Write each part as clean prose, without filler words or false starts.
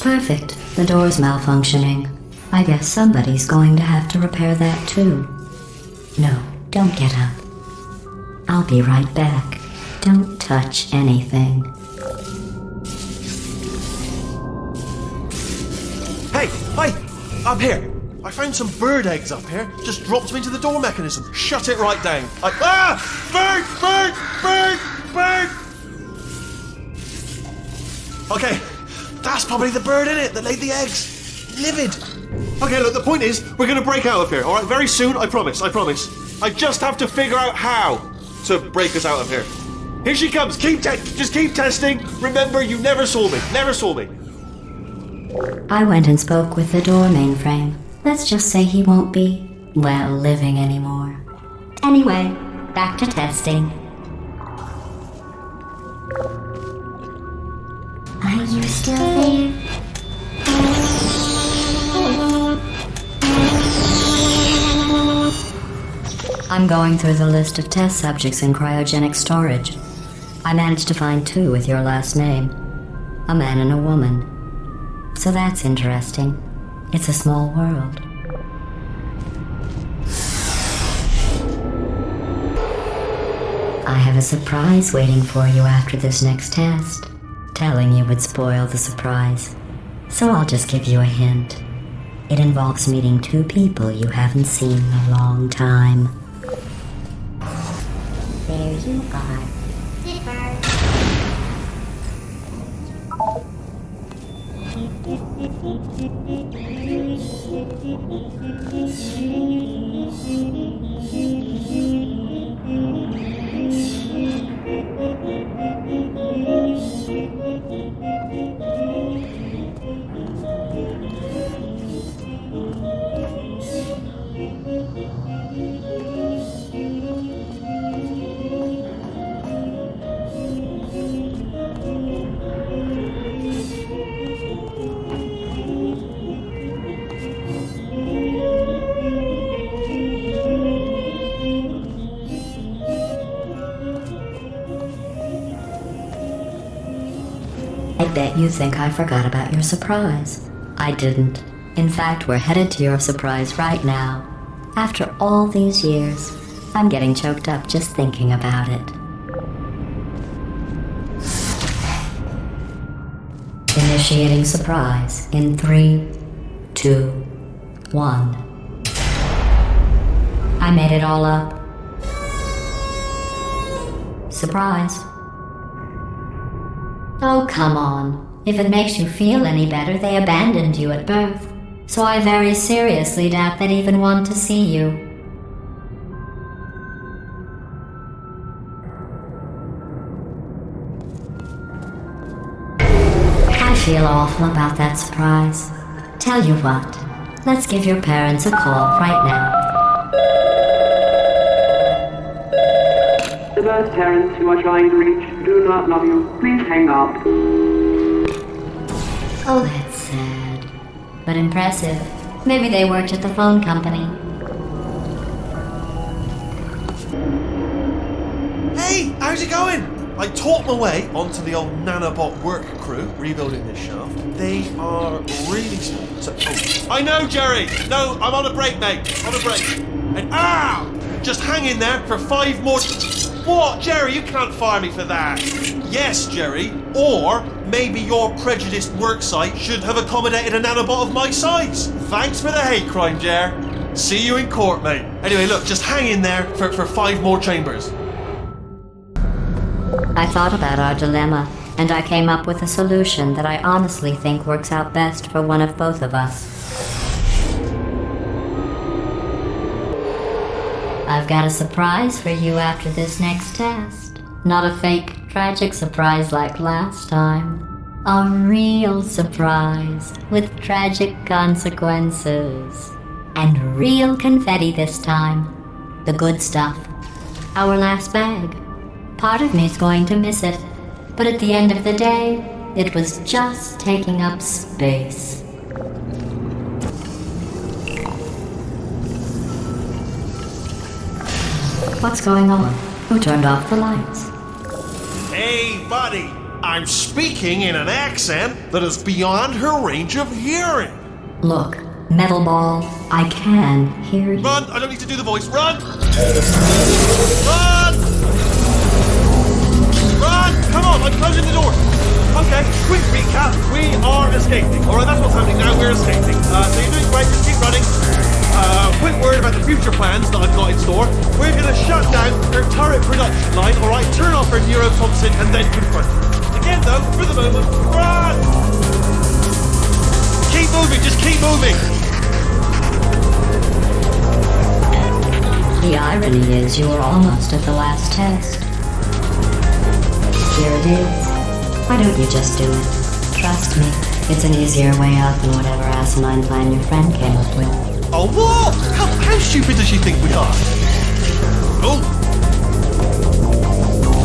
Perfect. The door's malfunctioning. I guess somebody's going to have to repair that too. No, don't get up. I'll be right back. Don't touch anything. Hey, hi! Up here! I found some bird eggs up here. Just dropped them into the door mechanism. Shut it right down. Bird! Okay, that's probably the bird in it that laid the eggs. Livid. Okay, look, the point is, we're gonna break out of here, alright? Very soon, I promise. I just have to figure out how to break us out of here. Here she comes. Just keep testing. Remember, you never saw me. I went and spoke with the door mainframe. Let's just say he won't be, well, living anymore. Anyway, back to testing. Are you still there? I'm going through the list of test subjects in cryogenic storage. I managed to find 2 with your last name. A man and a woman. So that's interesting. It's a small world. I have a surprise waiting for you after this next test. Telling you would spoil the surprise. So I'll just give you a hint. It involves meeting 2 people you haven't seen in a long time. There you are. I bet you think I forgot about your surprise. I didn't. In fact, we're headed to your surprise right now. After all these years, I'm getting choked up just thinking about it. Initiating surprise in 3, 2, 1. I made it all up. Surprise. Oh, come on. If it makes you feel any better, they abandoned you at birth. So I very seriously doubt they'd even want to see you. I feel awful about that surprise. Tell you what, let's give your parents a call right now. The birth parents you are trying to reach do not love you. Please hang up. Oh, that's sad. But impressive. Maybe they worked at the phone company. Hey, how's it going? I taught my way onto the old nanobot work crew rebuilding this shaft. They are really small. I know, Jerry! No, I'm on a break, mate. On a break. And just hang in there for 5 more... What? Jerry, you can't fire me for that. Yes, Jerry. Or maybe your prejudiced worksite should have accommodated a nanobot of my size. Thanks for the hate crime, Jer. See you in court, mate. Anyway, look, just hang in there for 5 more chambers. I thought about our dilemma, and I came up with a solution that I honestly think works out best for one of both of us. I've got a surprise for you after this next test. Not a fake, tragic surprise like last time. A real surprise with tragic consequences. And real confetti this time. The good stuff. Our last bag. Part of me's going to miss it. But at the end of the day, it was just taking up space. What's going on? Who turned off the lights? Hey, buddy! I'm speaking in an accent that is beyond her range of hearing. Look, Metal Ball, I can hear you. Run! I don't need to do the voice. Run! Run! Run! Come on, I'm closing the door. Okay, quick recap. We are escaping. Alright, that's what's happening now. We're escaping. So you're doing great. Just keep running. Quick word about the future plans that I've got in store. We're going to shut down their turret production line, alright? Turn off her neurotoxin and then confront her. Again, though, for the moment, run! Keep moving, just keep moving. The irony is you were almost at the last test. Here it is. Why don't you just do it? Trust me, it's an easier way out than whatever asinine plan your friend came up with. Oh, what? How stupid does she think we are? Oh!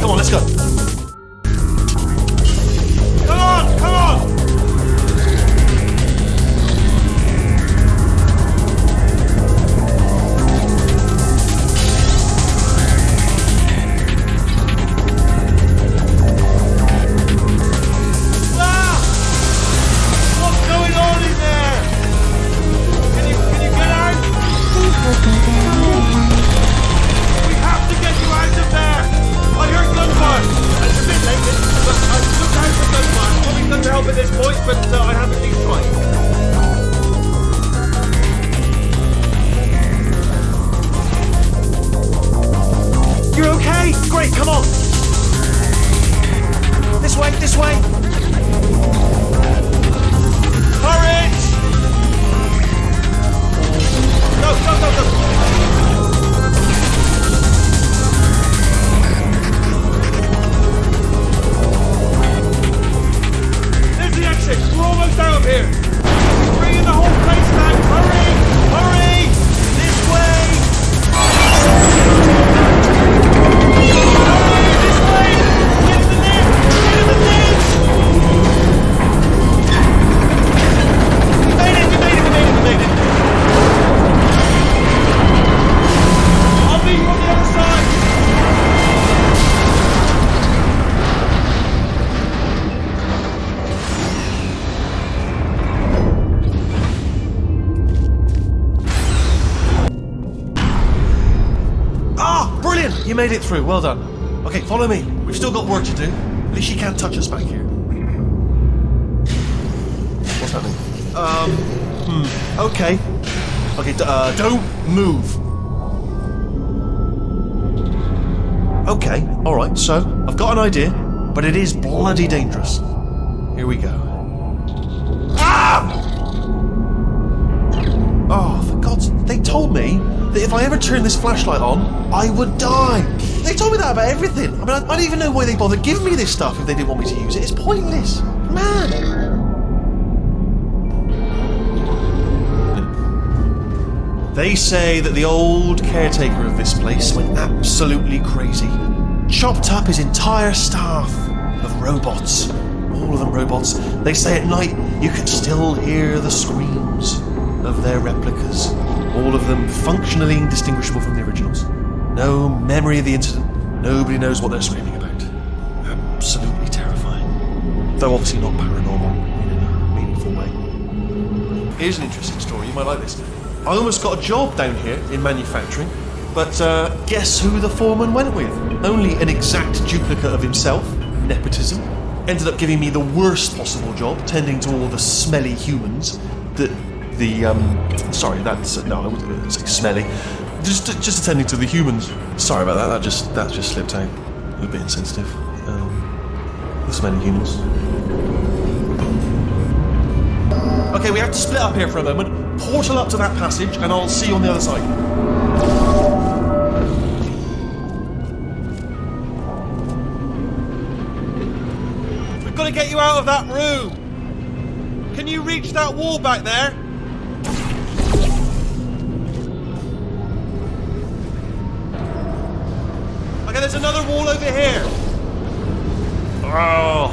Come on, let's go. Come on, come on! At this point, but I have at least tried. You're okay? Great, come on. This way, this way. Courage! Go, go, go, go. We're almost out of here! Bringing the whole place down! Hurry! Hurry! This way! Hurry! This way! Get in the lift! Get in the lift! We made it! We made it! We made it! We made it! I'll meet you on the other side! You made it through, well done. Okay, follow me. We've still got work to do. At least she can't touch us back here. What's happening? Okay. Okay, don't move. Okay, alright, so I've got an idea, but it is bloody dangerous. Here we go. Ah! Oh, for God's sake, they told me that if I ever turn this flashlight on, I would die. They told me that about everything. I mean, I don't even know why they bothered giving me this stuff if they didn't want me to use it. It's pointless. Man. They say that the old caretaker of this place went absolutely crazy. Chopped up his entire staff of robots. All of them robots. They say at night you can still hear the screams of their replicas. All of them functionally indistinguishable from the originals. No memory of the incident. Nobody knows what they're screaming about. Absolutely terrifying. Though obviously not paranormal in a meaningful way. Here's an interesting story. You might like this. I almost got a job down here in manufacturing, but guess who the foreman went with? Only an exact duplicate of himself. Nepotism. Ended up giving me the worst possible job, tending to all the smelly humans that sorry, that's no, I wouldn't say smelly. Just attending to the humans. Sorry about that. That just slipped out. A bit insensitive. The smelly humans. Okay, we have to split up here for a moment. Portal up to that passage, and I'll see you on the other side. We've got to get you out of that room. Can you reach that wall back there? Okay, there's another wall over here. Oh,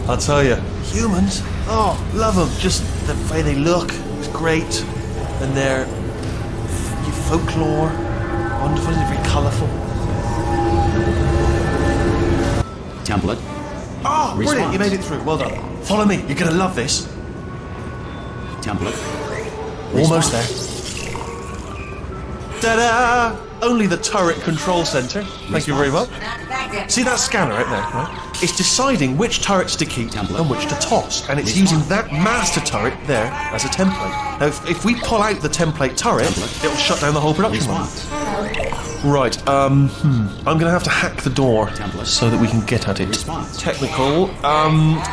I'll tell you, humans. Oh, love them. Just the way they look is great, and their folklore, wonderful and very colourful. Template. Oh, brilliant, you made it through. Well done. Follow me, you're going to love this. Template. Almost there. Ta-da! Only the turret control center. Thank you very much. See that scanner right there, right? It's deciding which turrets to keep and which to toss, and it's using that master turret there as a template. Now, if we pull out the template turret, it'll shut down the whole production line. Right, I'm gonna have to hack the door so that we can get at it. Technical,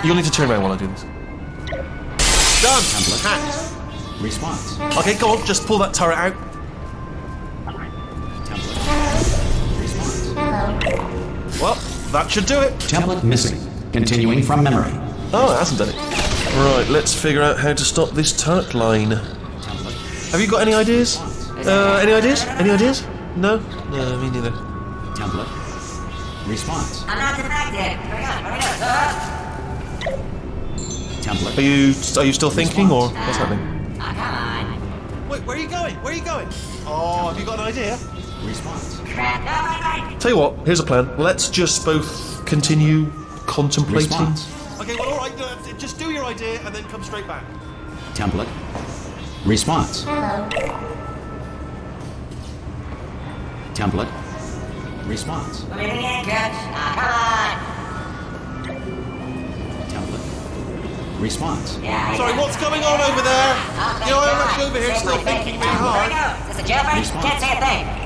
you'll need to turn around while I do this. Done! Hacked. Response. Okay, go on, just pull that turret out. Well, that should do it. Template missing. Continuing from memory. Oh, it hasn't done it. Right, let's figure out how to stop this turret line. Have you got any ideas? Any ideas? Any ideas? No? No, me neither. Template. Response. I'm not defective. Template. Are you still thinking, or what's happening? Come on. Wait, where are you going? Where are you going? Oh, have you got an idea? Response. Tell you what, here's a plan. Let's just both continue contemplating. Response. Okay, well, all right. Just do your idea and then come straight back. Template. Response. Template. Response. Come on. Template. Response. Yeah, Sorry, what's going on over there? You know, I'm actually over here still thinking really hard. Is this a jailbreak? Response. Can't say a thing.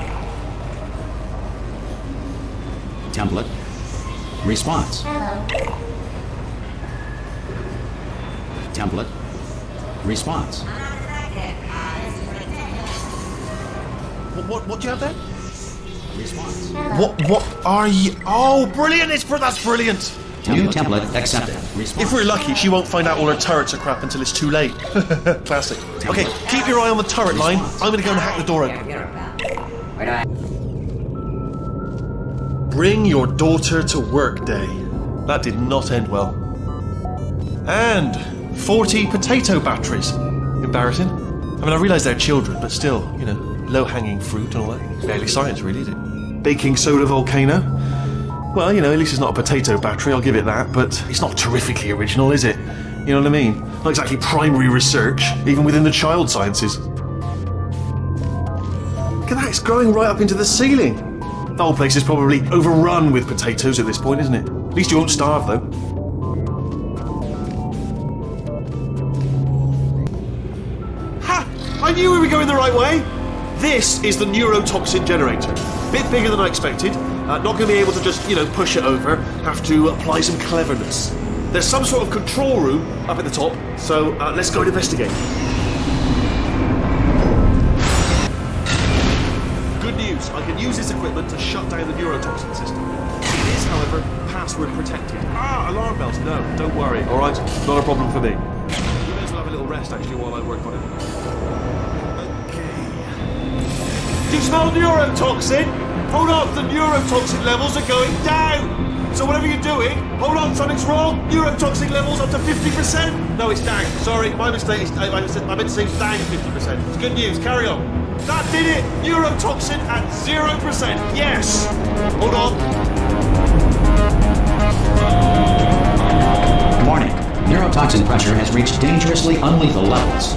Template. Response. Template. Response. What do you have there? Response. What are you? Oh, brilliant! That's brilliant. New template accepted. If Response. we're lucky, she won't find out all her turrets are crap until it's too late. Classic. Okay, keep your eye on the turret line. I'm gonna go and hack the door open. Where do I? Bring your daughter to work day. That did not end well. And 40 potato batteries. Embarrassing. I mean, I realise they're children, but still, you know, low-hanging fruit and all that. Barely science, really, is it? Baking soda volcano. Well, you know, at least it's not a potato battery, I'll give it that, but it's not terrifically original, is it? You know what I mean? Not exactly primary research, even within the child sciences. Look at that, it's growing right up into the ceiling. The whole place is probably overrun with potatoes at this point, isn't it? At least you won't starve, though. Ha! I knew we were going the right way! This is the neurotoxin generator. Bit bigger than I expected. Not going to be able to just, you know, push it over. Have to apply some cleverness. There's some sort of control room up at the top, so let's go and investigate. Good news, I can use this equipment to shut down the neurotoxin system. It is, however, password protected. Alarm bells. No, don't worry, alright? Not a problem for me. We may as well have a little rest, actually, while I work on it. Okay. Do you smell neurotoxin? Hold on, the neurotoxin levels are going down! So whatever you're doing, hold on, something's wrong! Neurotoxin levels up to 50%! No, it's down. Sorry, my mistake. I meant to say down 50%. It's good news, carry on. That did it! Neurotoxin at 0%! Yes! Hold on. Warning. Neurotoxin pressure has reached dangerously unlethal levels.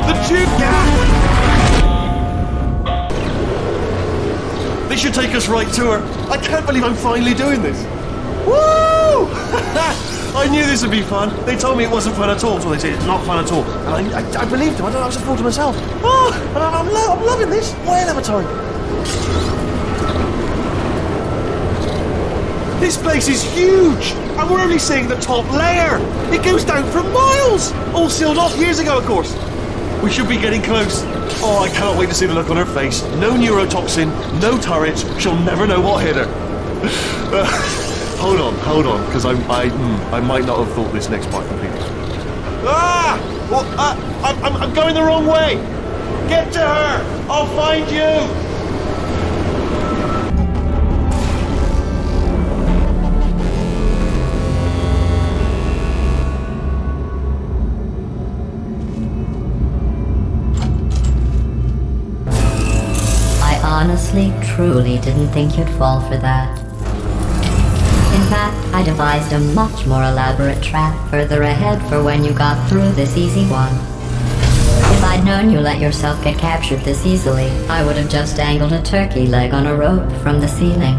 The tube gap! This should take us right to her. I can't believe I'm finally doing this. Woo! I knew this would be fun. They told me it wasn't fun at all, so they said it's not fun at all. And I believed them. I was a fool to myself. Oh, and I'm loving this. Whale of a time. This place is huge, and we're only seeing the top layer. It goes down for miles. All sealed off years ago, of course. We should be getting close. Oh, I cannot wait to see the look on her face. No neurotoxin, no turret. She'll never know what hit her. Hold on, because I might not have thought this next part completely. Well, I'm going the wrong way. Get to her. I'll find you. truly didn't think you'd fall for that. In fact, I devised a much more elaborate trap further ahead for when you got through this easy one. If I'd known you let yourself get captured this easily, I would have just dangled a turkey leg on a rope from the ceiling.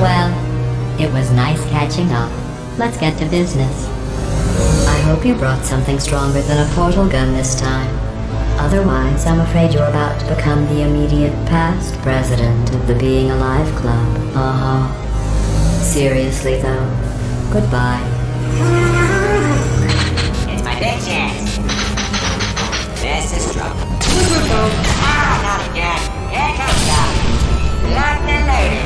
Well, it was nice catching up. Let's get to business. I hope you brought something stronger than a portal gun this time. Otherwise, I'm afraid you're about to become the immediate past president of the Being Alive Club. Seriously though, goodbye. It's my big chance. This is trouble. Ah, not again. Here comes up. London lady.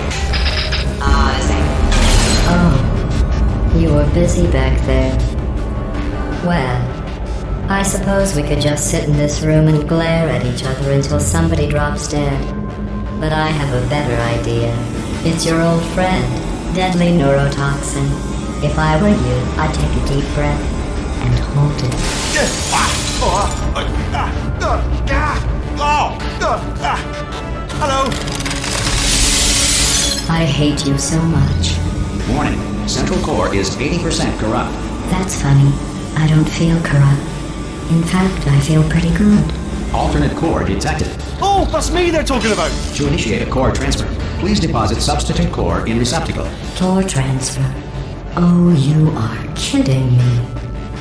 Oh, you were busy back there. Well, I suppose we could just sit in this room and glare at each other until somebody drops dead. But I have a better idea. It's your old friend, deadly neurotoxin. If I were you, I'd take a deep breath and hold it. Hello. I hate you so much. Warning. Central core is 80% corrupt. That's funny. I don't feel corrupt. In fact, I feel pretty good. Alternate core detected. Oh, that's me they're talking about. To initiate a core transfer, please deposit substitute core in receptacle. Core transfer. Oh, you are kidding me.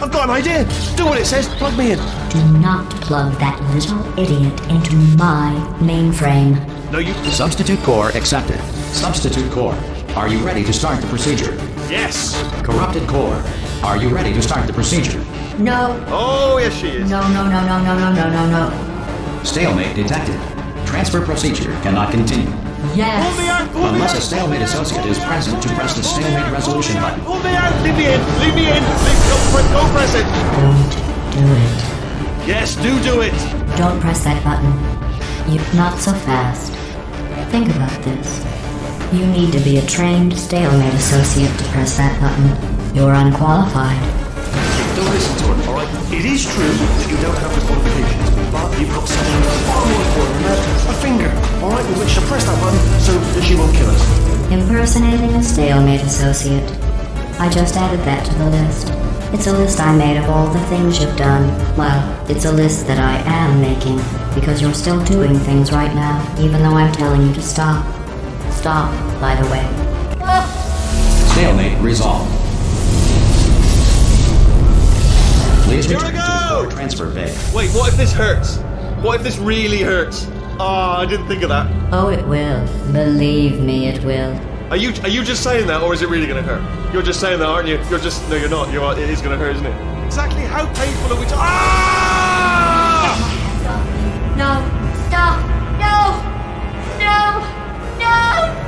I've got an idea. Do what it says. Plug me in. Do not plug that little idiot into my mainframe. No, you. Substitute core accepted. Substitute core, are you ready to start the procedure? Yes. Corrupted core, are you ready to start the procedure? No. Oh, yes, she is. No. Stalemate detected. Transfer procedure cannot continue. Yes. Pull me out. Pull me Unless a out. stalemate associate is present to press the stalemate resolution button. Pull me out. Leave me in. Leave me in. Don't press it. Don't do it. Yes, do it. Don't press that button. Not so fast. Think about this. You need to be a trained stalemate associate to press that button. You're unqualified. Don't listen to her, alright? It is true that you don't have the qualifications, but you've got something far more important than that. A finger, alright, with which to press that button so that she won't kill us. Impersonating a stalemate associate. I just added that to the list. It's a list I made of all the things you've done. Well, it's a list that I am making, because you're still doing things right now, even though I'm telling you to stop. Stop, by the way. Stalemate resolved. Please Here we return to go! the core transfer bay. Wait, what if this hurts? What if this really hurts? I didn't think of that. Oh, it will. Believe me, it will. Are you just saying that, or is it really going to hurt? You're just saying that, aren't you? No, you're not. It is going to hurt, isn't it? Exactly how painful are we talking? Ah! No, stop! No! No! No! No!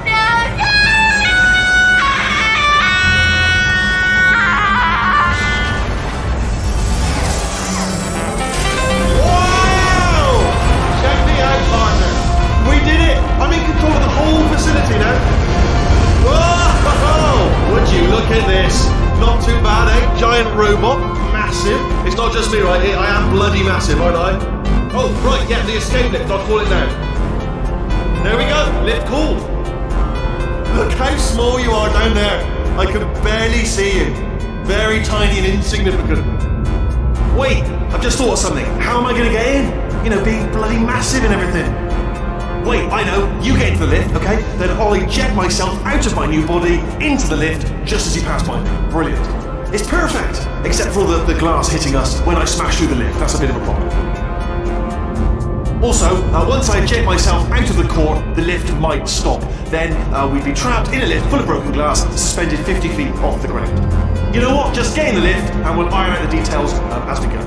No! Wow! Check me out, partner. We did it! I'm in control of the whole facility now. Whoa! Would you look at this? Not too bad, eh? Giant robot, massive. It's not just me, right? I am bloody massive, aren't I? Oh, right, yeah, the escape lift. I'll call it now. There we go. Lift cool. Look how small you are down there. I can barely see you. Very tiny and insignificant. Wait, I've just thought of something. How am I going to get in? You know, being bloody massive and everything. Wait, I know. You get into the lift, okay? Then I'll eject myself out of my new body into the lift just as you pass by me. Brilliant. It's perfect, except for all the glass hitting us when I smash through the lift. That's a bit of a problem. Also, once I eject myself out of the core, the lift might stop. Then we'd be trapped in a lift full of broken glass, suspended 50 feet off the ground. You know what? Just get in the lift and we'll iron out the details as we go.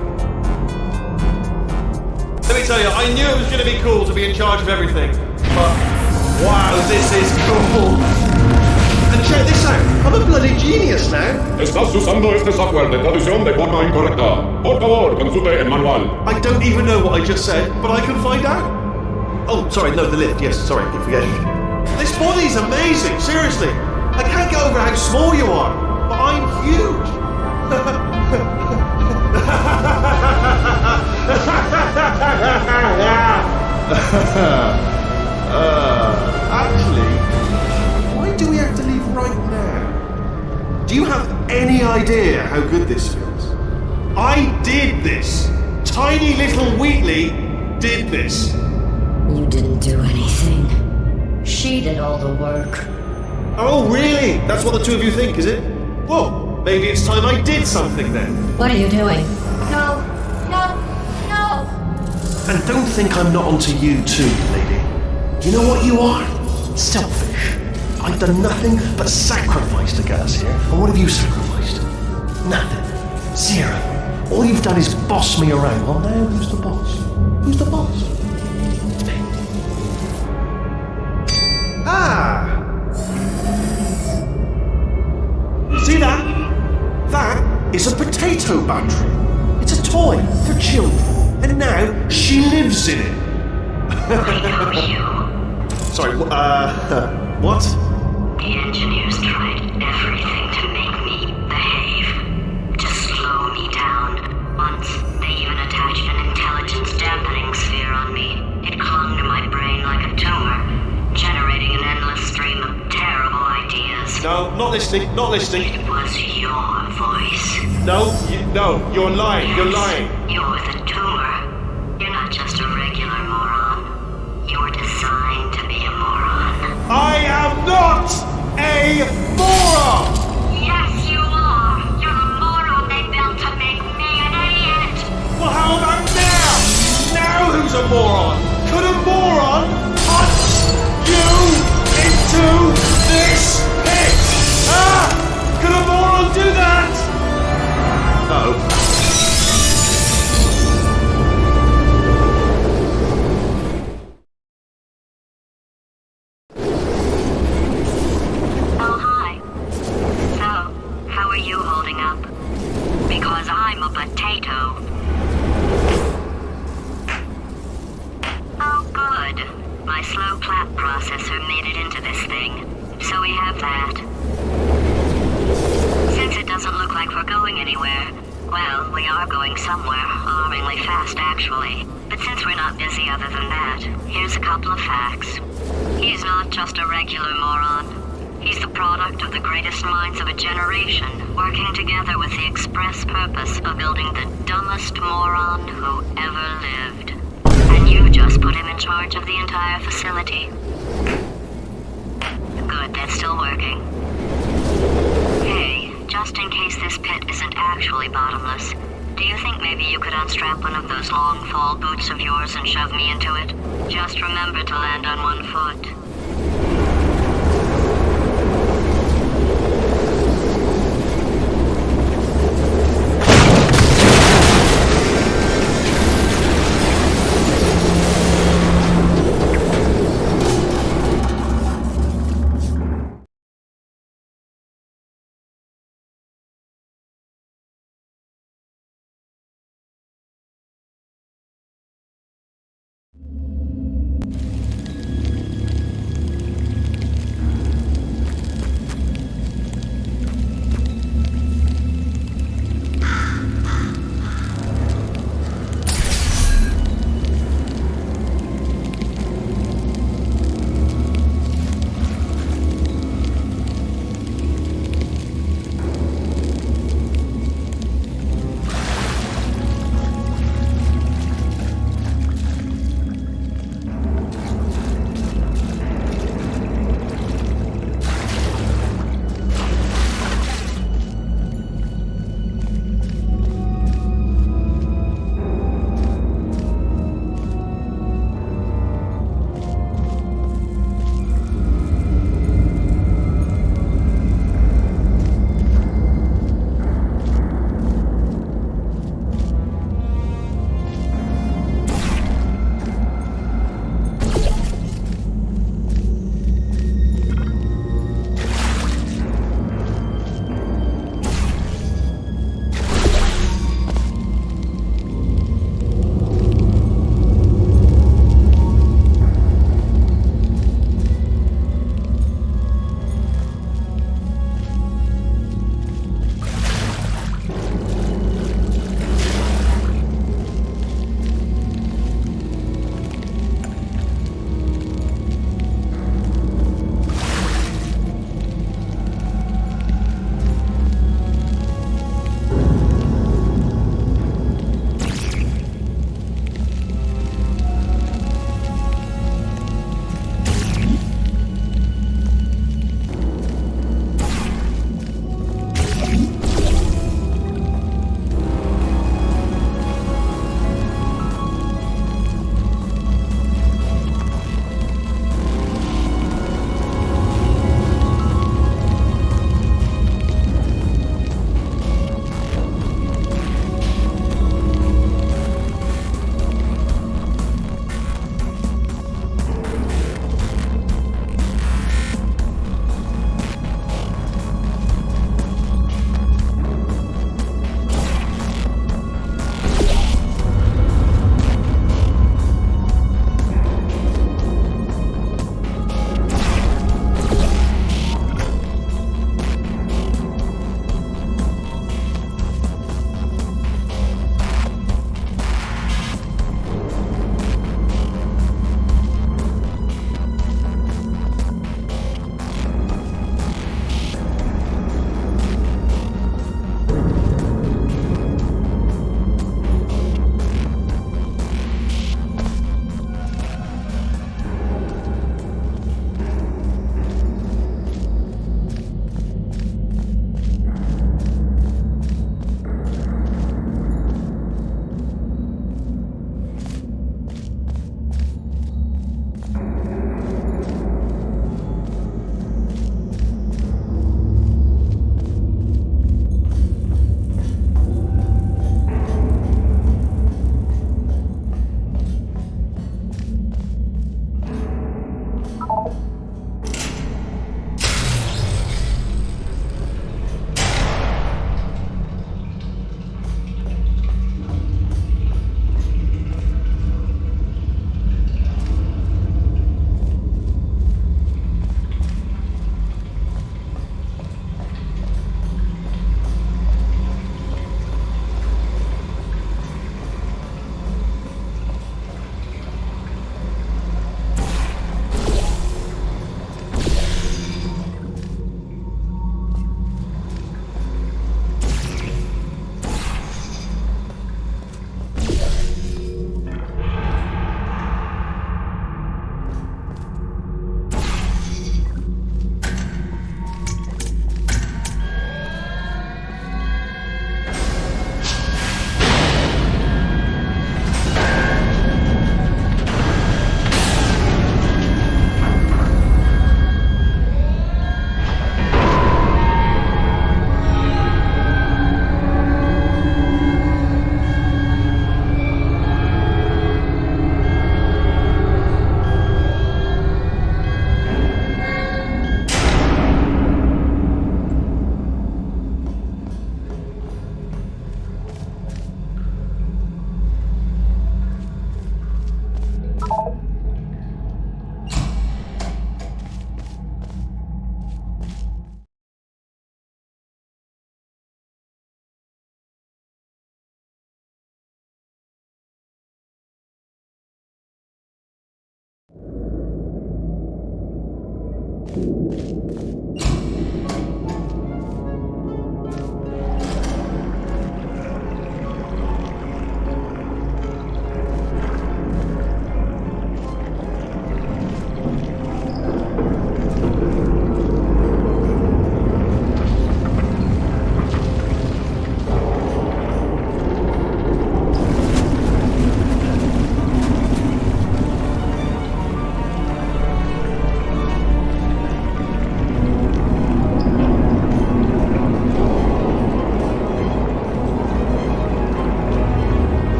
Let me tell you, I knew it was going to be cool to be in charge of everything. But, wow, this is cool. And check this out, I'm a bloody genius now. Estás usando este software de traducción de forma incorrecta. Por favor, consulte el manual. I don't even know what I just said, but I can find out. Oh, sorry, no, the lift, yes, sorry, keep forgetting. This body's amazing, seriously. I can't get over how small you are, but I'm huge. Actually, why do we have to leave right now? Do you have any idea how good this feels? I did this! Tiny little Wheatley did this! You didn't do anything. She did all the work. Oh, really? That's what the two of you think, is it? Well, maybe it's time I did something then. What are you doing? No, no, no! And don't think I'm not onto you too, lady. You know what you are? Selfish. I've done nothing but sacrifice to get us here. And what have you sacrificed? Nothing. Zero. All you've done is boss me around. Well, now who's the boss? Who's the boss? It's me. Ah! See that? That is a potato battery. It's a toy for children. And now she lives in it. Sorry, what? The engineers tried everything to make me behave, to slow me down. Once, they even attached an intelligence dampening sphere on me. It clung to my brain like a tumor, generating an endless stream of terrible ideas. No, not listening, not listening. It was your voice. No, you're lying, you're lying. You're the tumor. You're not just a regular moron. You're designed to be a moron. I am not a moron! Yes, you are. You're the moron they built to make me an idiot. Well, how about now? Now who's a moron? Could a moron punch you into this pit? Ah! Could a moron do that? No. Oh, hi. So, how are you holding up? Because I'm a potato. Oh, good. My slow clap processor made it into this thing. So we have that. Since it doesn't look like we're going anywhere, well, we are going somewhere, alarmingly fast actually. But since we're not busy other than that, here's a couple of facts. He's not just a regular moron. He's the product of the greatest minds of a generation, working together with the express purpose of building the dumbest moron who ever lived. And you just put him in charge of the entire facility. Good, that's still working. Hey, just in case this pit isn't actually bottomless, do you think maybe you could unstrap one of those long fall boots of yours and shove me into it? Just remember to land on one foot.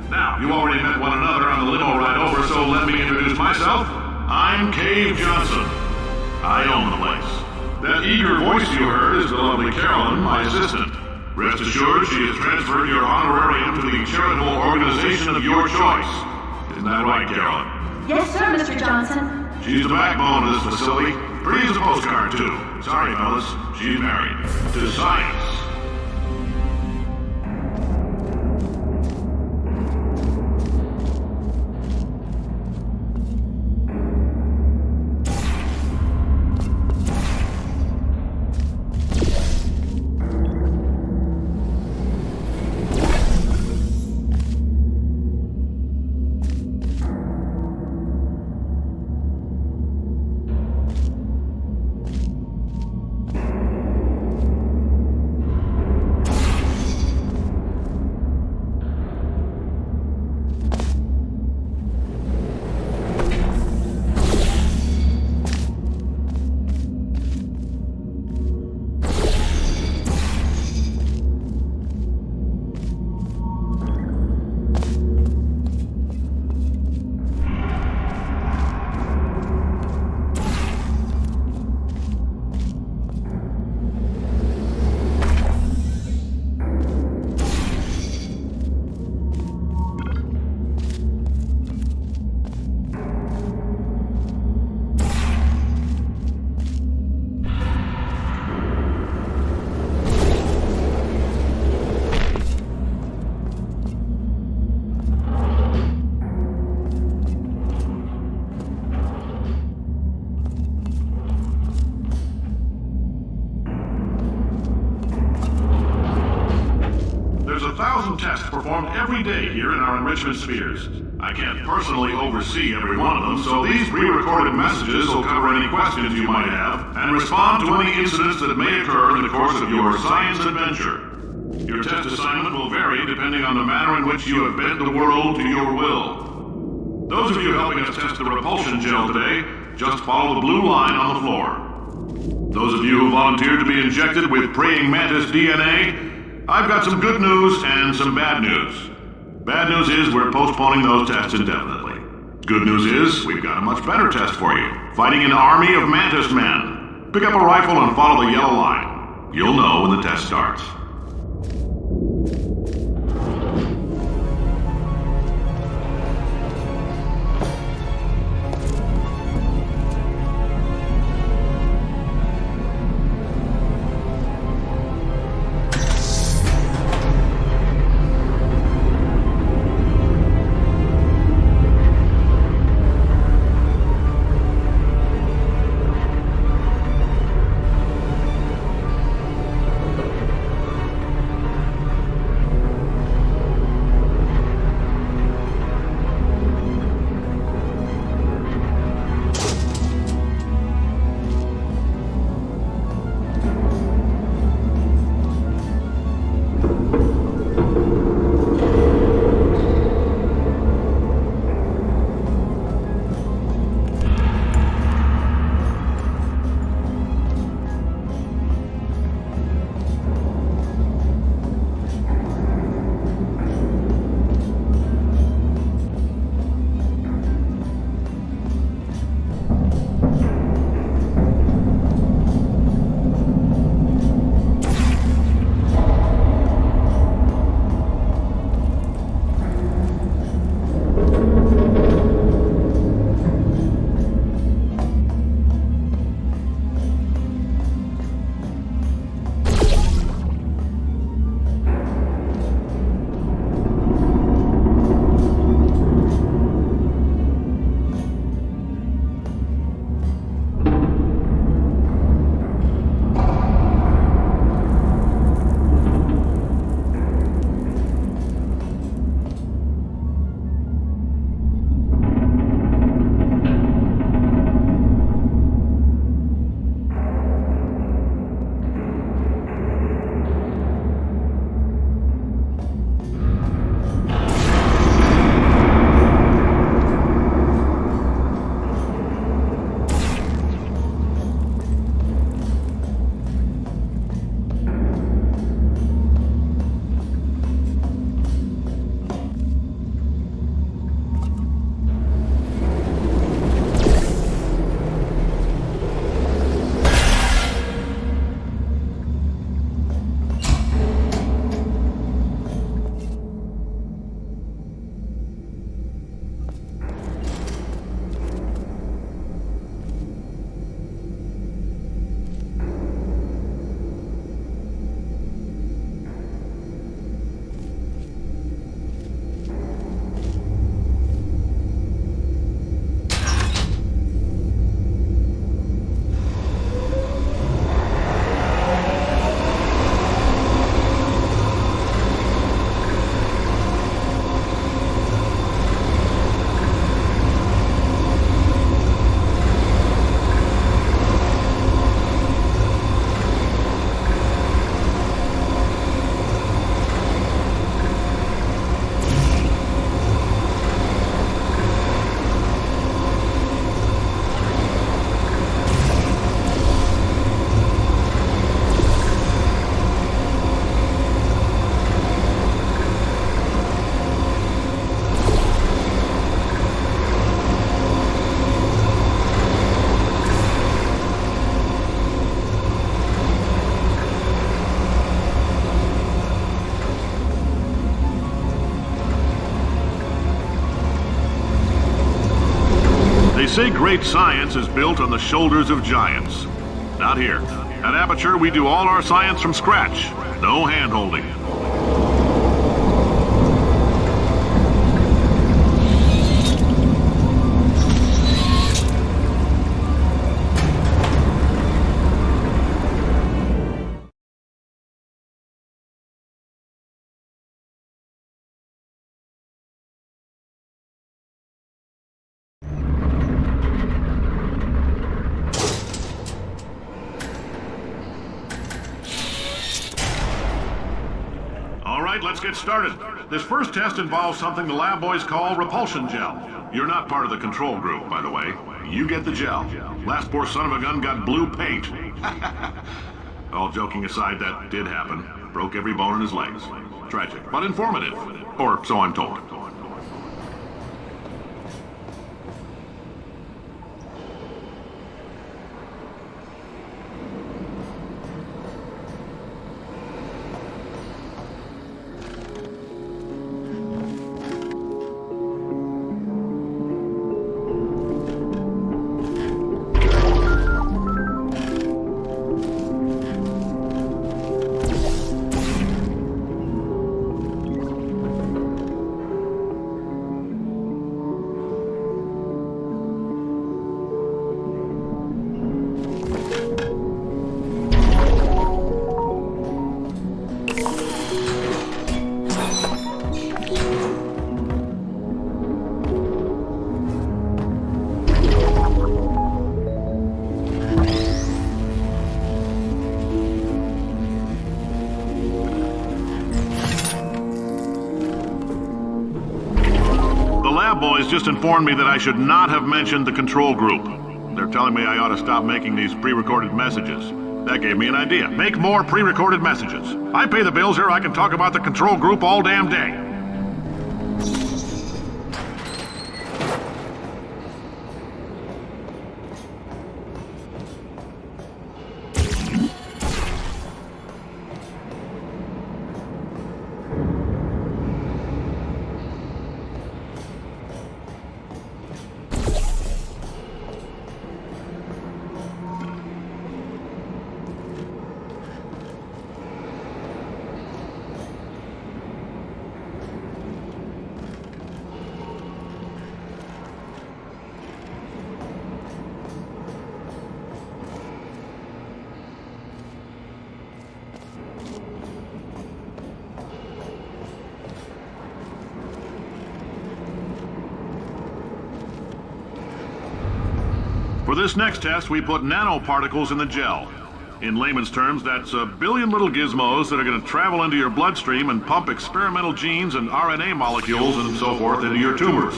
Now, you already met one another on the limo ride over, so let me introduce myself. I'm Cave Johnson. I own the place. That eager voice you heard is the lovely Carolyn, my assistant. Rest assured, she has transferred your honorarium to the charitable organization of your choice. Isn't that right, Carolyn? Yes, sir, Mr. Johnson. She's the backbone of this facility. Pretty as a postcard, too. Sorry, fellas. She's married. To science. There's 1,000 tests performed every day here in our enrichment spheres. I can't personally oversee every one of them, so these pre-recorded messages will cover any questions you might have and respond to any incidents that may occur in the course of your science adventure. Your test assignment will vary depending on the manner in which you have bent the world to your will. Those of you helping us test the repulsion gel today, just follow the blue line on the floor. Those of you who volunteered to be injected with praying mantis DNA, I've got some good news and some bad news. Bad news is we're postponing those tests indefinitely. Good news is we've got a much better test for you. Fighting an army of mantis men. Pick up a rifle and follow the yellow line. You'll know when the test starts. say great science is built on the shoulders of giants. Not here. At Aperture, we do all our science from scratch. No hand-holding. Let's get started. This first test involves something the lab boys call repulsion gel. You're not part of the control group, by the way. You get the gel. Last poor son of a gun got blue paint. All joking aside, that did happen. Broke every bone in his legs. Tragic, but informative. Or so I'm told. Boys just informed me that I should not have mentioned the control group. They're telling me I ought to stop making these pre-recorded messages. That gave me an idea. Make more pre-recorded messages. I pay the bills here, I can talk about the control group all damn day. For this next test, we put nanoparticles in the gel. In layman's terms, that's a billion little gizmos that are going to travel into your bloodstream and pump experimental genes and RNA molecules and so forth into your tumors.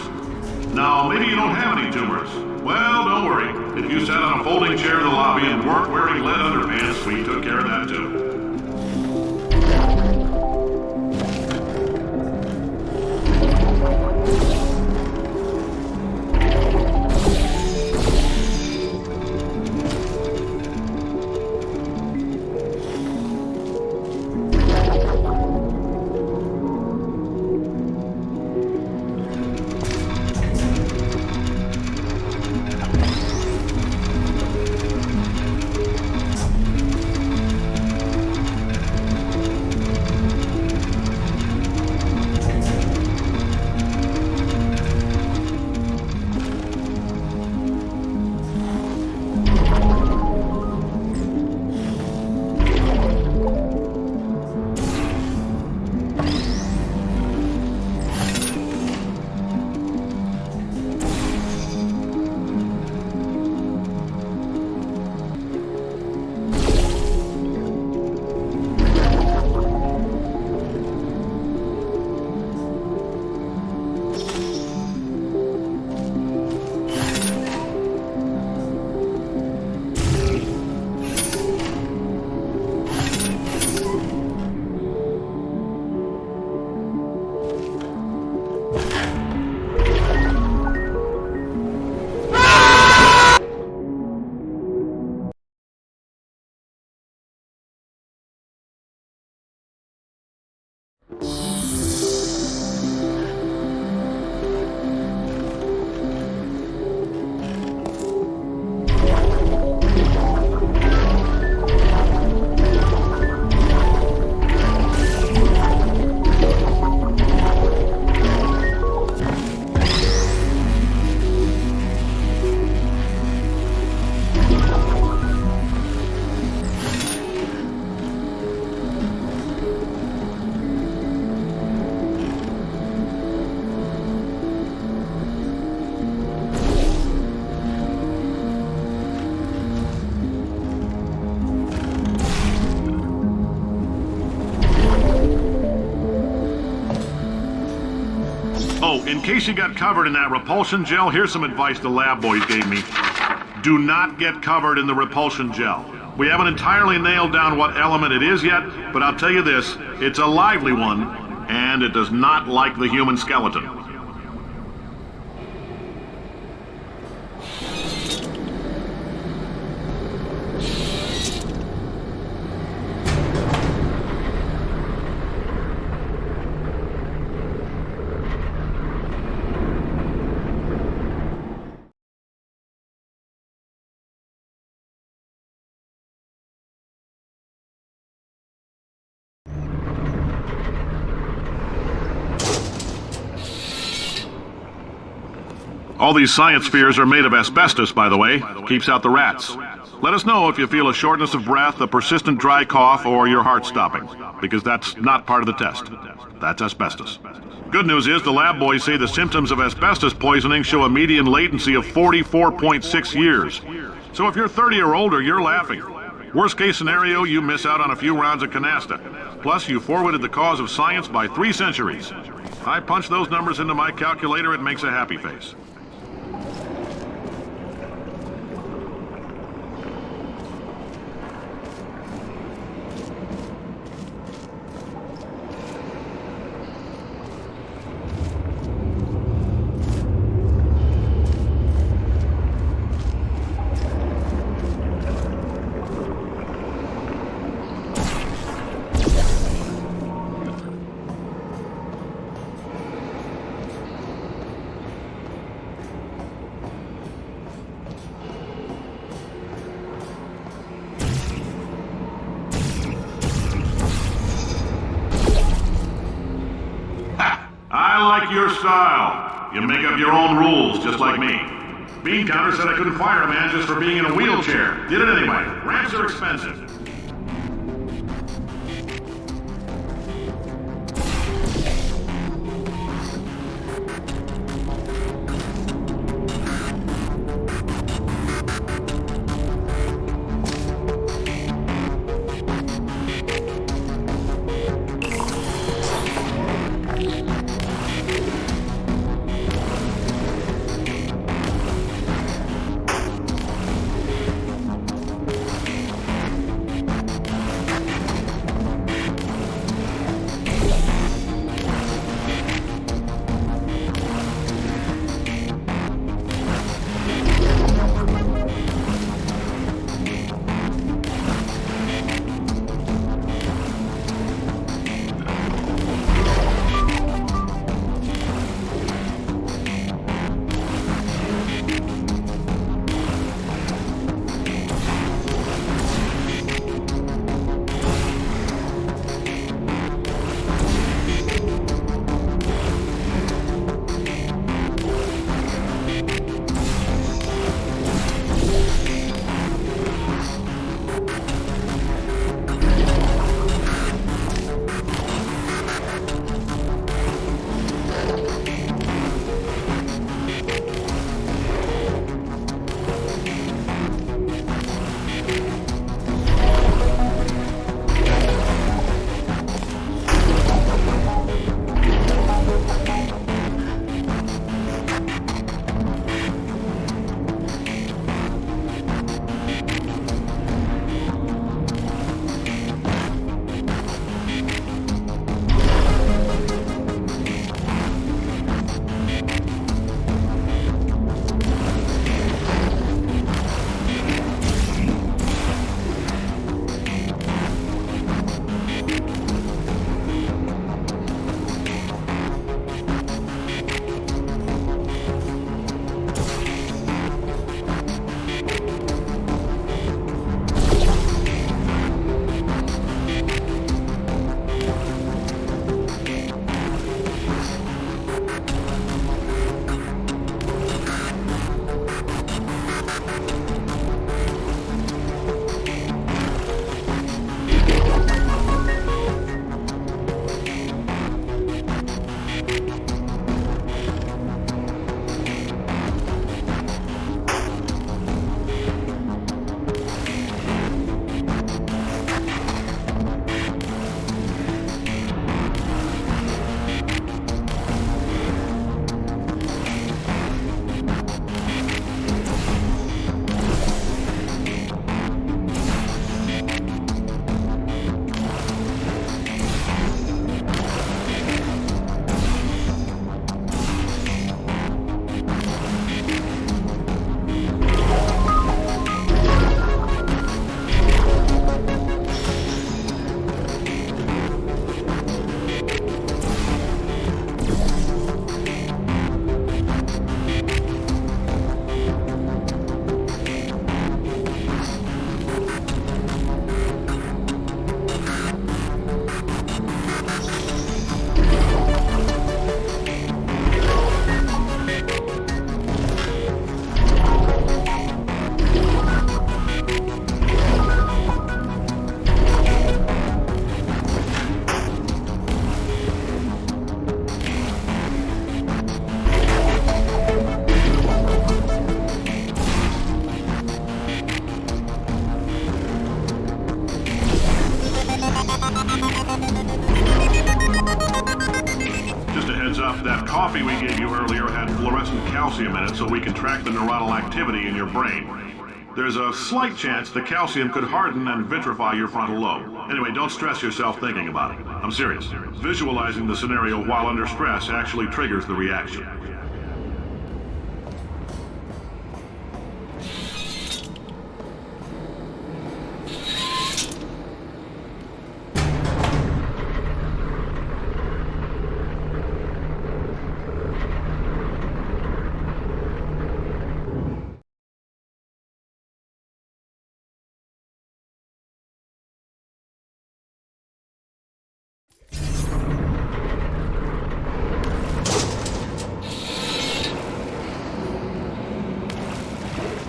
Now, maybe you don't have any tumors. Well, don't worry. If you sat on a folding chair in the lobby and weren't wearing lead underpants, we took care of that too. Oh, in case you got covered in that repulsion gel, here's some advice the lab boys gave me. Do not get covered in the repulsion gel. We haven't entirely nailed down what element it is yet, but I'll tell you this, it's a lively one, and it does not like the human skeleton. All these science spheres are made of asbestos, by the way. Keeps out the rats. Let us know if you feel a shortness of breath, a persistent dry cough, or your heart stopping, because that's not part of the test. That's asbestos. Good news is the lab boys say the symptoms of asbestos poisoning show a median latency of 44.6 years. So if you're 30 or older, you're laughing. Worst case scenario, you miss out on a few rounds of canasta. Plus, you forwarded the cause of science by 3 centuries. I punch those numbers into my calculator, it makes a happy face. I like your style. You make up your own rules, just like me. Bean Counter said I couldn't fire a man just for being in a wheelchair. Did it anyway. Ramps are expensive. coffee we gave you earlier had fluorescent calcium in it so we can track the neuronal activity in your brain. There's a slight chance the calcium could harden and vitrify your frontal lobe. Anyway, don't stress yourself thinking about it. I'm serious. Visualizing the scenario while under stress actually triggers the reaction.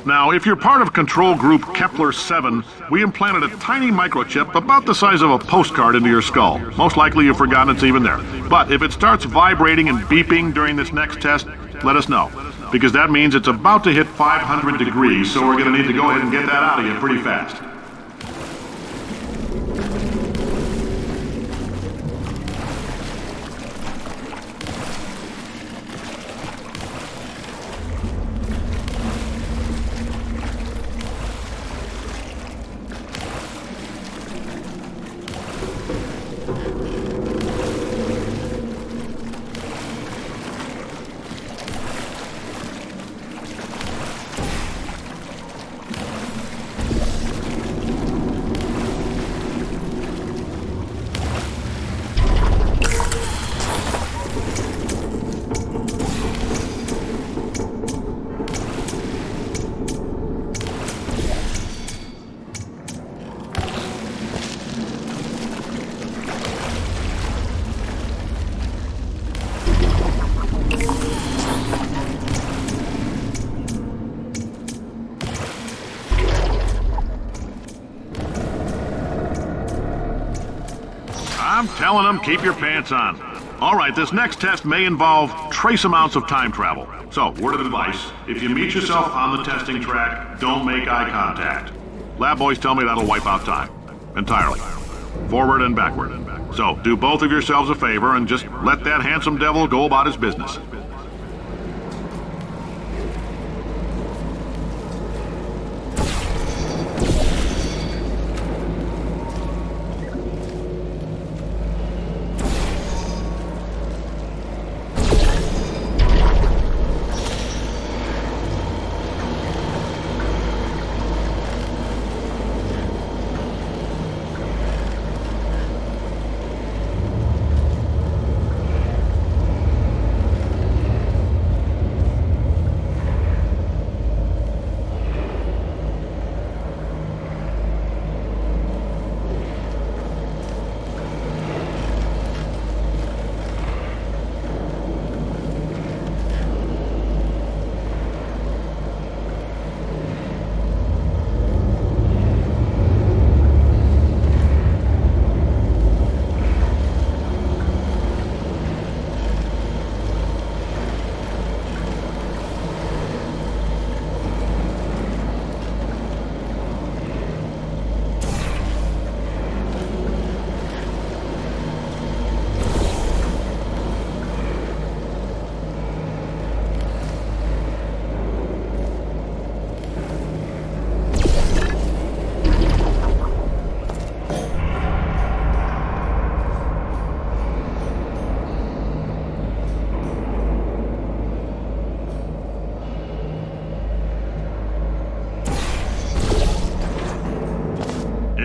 Now, if you're part of Control Group Kepler-7, we implanted a tiny microchip about the size of a postcard into your skull. Most likely you've forgotten it's even there. But if it starts vibrating and beeping during this next test, let us know. Because that means it's about to hit 500 degrees, so we're going to need to go ahead and get that out of you pretty fast. I'm telling them, keep your pants on. All right, this next test may involve trace amounts of time travel. So, word of advice, if you meet yourself on the testing track, don't make eye contact. Lab boys tell me that'll wipe out time. Entirely. Forward and backward. So, do both of yourselves a favor and just let that handsome devil go about his business.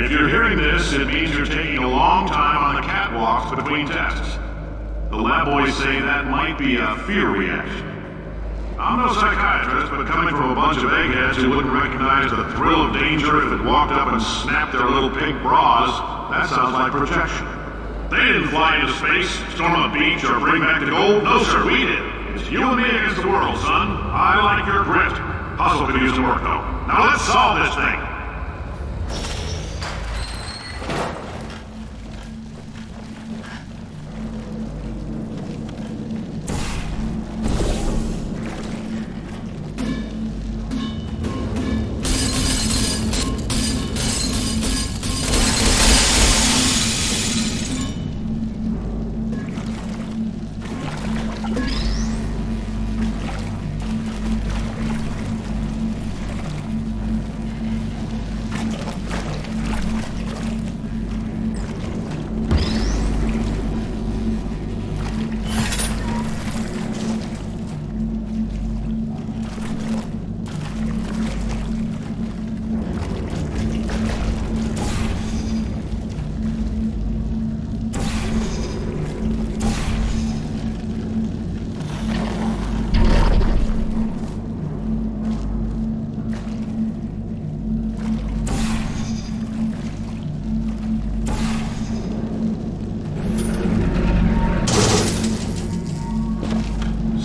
If you're hearing this, it means you're taking a long time on the catwalks between tests. The lab boys say that might be a fear reaction. I'm no psychiatrist, but coming from a bunch of eggheads who wouldn't recognize the thrill of danger if it walked up and snapped their little pink bras, that sounds like projection. They didn't fly into space, storm a beach, or bring back the gold. No, sir, we did. It's you and me against the world, son. I like your grit. Hustle could use some work, though. Now let's solve this thing.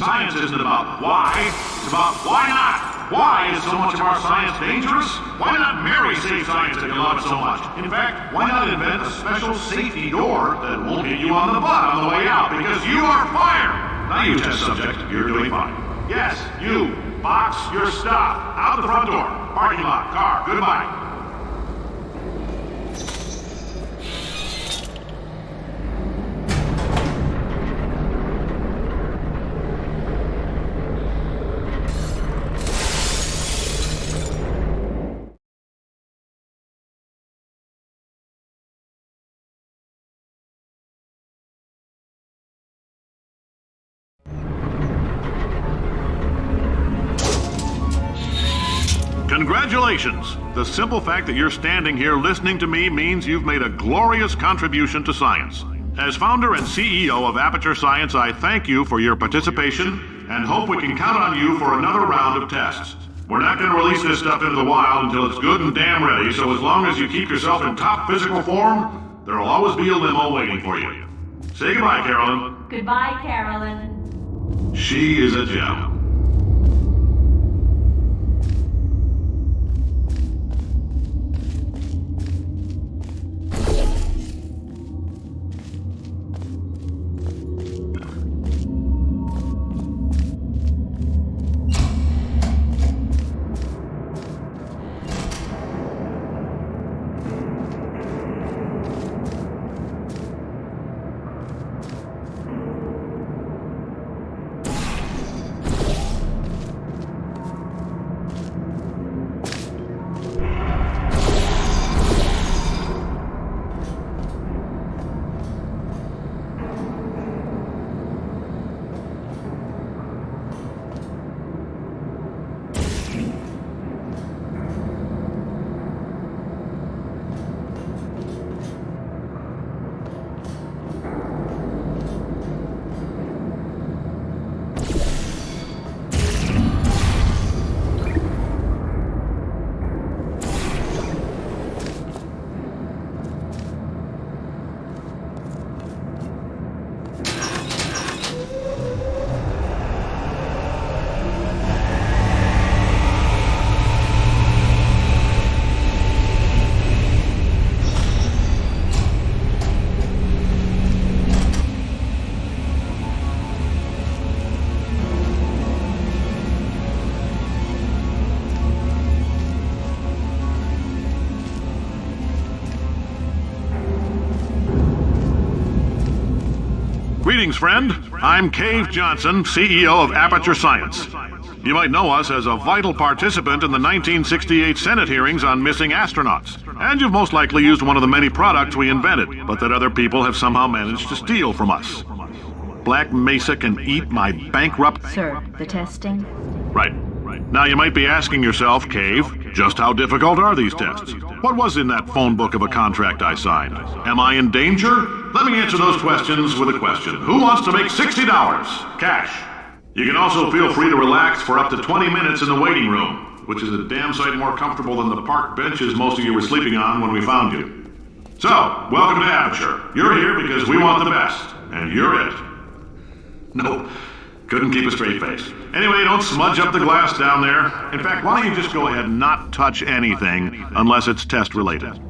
Science isn't about why, it's about why not. Why is so much of our science dangerous? Why not marry safe science if you love it so much? In fact, why not invent a special safety door that won't hit you on the butt on the way out because you are fired? Now you test subject, you're doing fine. Yes, you. Box your stuff. Out the front door. Parking lot. Car. Goodbye. Congratulations! The simple fact that you're standing here listening to me means you've made a glorious contribution to science. As founder and CEO of Aperture Science, I thank you for your participation and hope we can count on you for another round of tests. We're not going to release this stuff into the wild until it's good and damn ready, so as long as you keep yourself in top physical form, there'll always be a limo waiting for you. Say goodbye, Carolyn. Goodbye, Carolyn. She is a gem. Greetings, friend. I'm Cave Johnson, CEO of Aperture Science. You might know us as a vital participant in the 1968 Senate hearings on missing astronauts. And you've most likely used one of the many products we invented, but that other people have somehow managed to steal from us. Black Mesa can eat my bankrupt... Sir, the testing? Right. Now you might be asking yourself, Cave, just how difficult are these tests? What was in that phone book of a contract I signed? Am I in danger? Let me answer those questions with a question. Who wants to make $60? Cash. You can also feel free to relax for up to 20 minutes in the waiting room, which is a damn sight more comfortable than the park benches most of you were sleeping on when we found you. So, welcome to Aperture. You're here because we want the best, and you're it. No, couldn't keep a straight face. Anyway, don't smudge up the glass down there. In fact, why don't you just go ahead and not touch anything unless it's test related?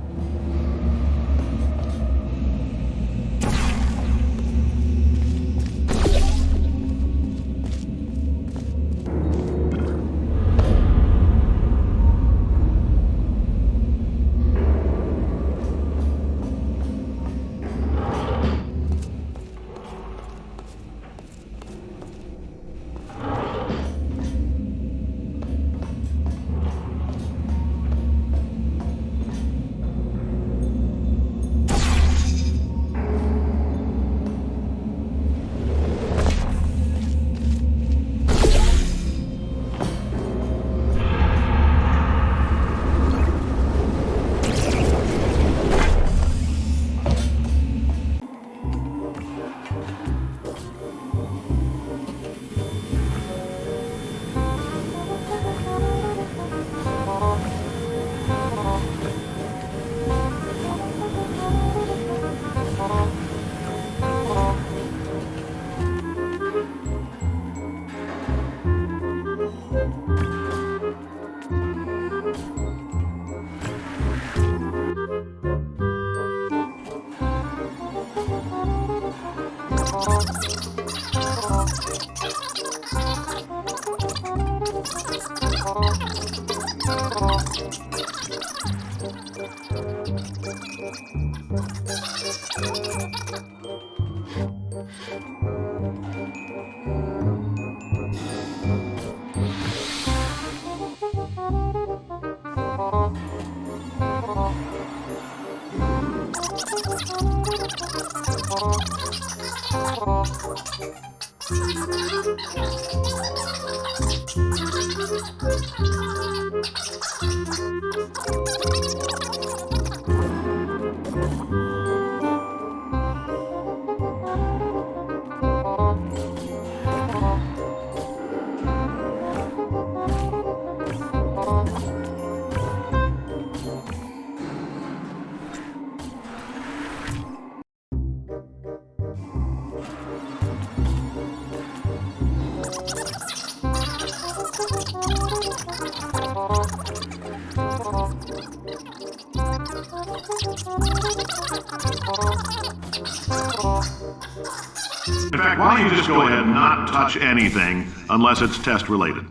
In fact, why don't you just go ahead and not touch anything unless it's test related?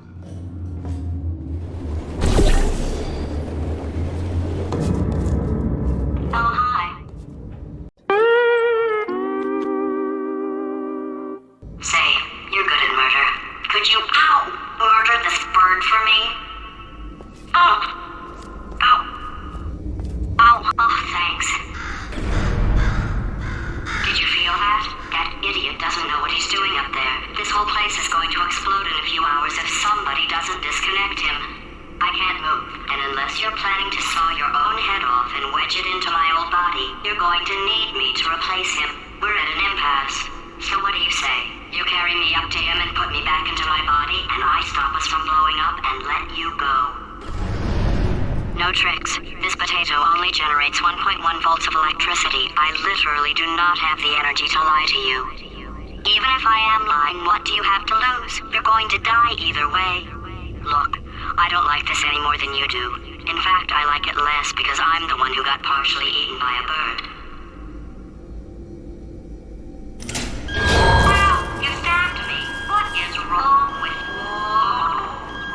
Oh, hi. Say, you're good at murder. Could you, murder this bird for me? Thanks. Did you feel that? That idiot doesn't know what he's doing up there. This whole place is going to explode in a few hours if somebody doesn't disconnect him. I can't move, and unless you're planning to saw your own head off and wedge it into my old body, you're going to need me to replace him. We're at an impasse. So what do you say? You carry me up to him and put me back into my body, and I stop us from blowing up and let you go. No tricks. This potato only generates 1.1 volts of electricity. I literally do not have the energy to lie to you. Even if I am lying, what do you have to lose? You're going to die either way. Look, I don't like this any more than you do. In fact, I like it less because I'm the one who got partially eaten by a bird. Wow, you stabbed me. What is wrong with you?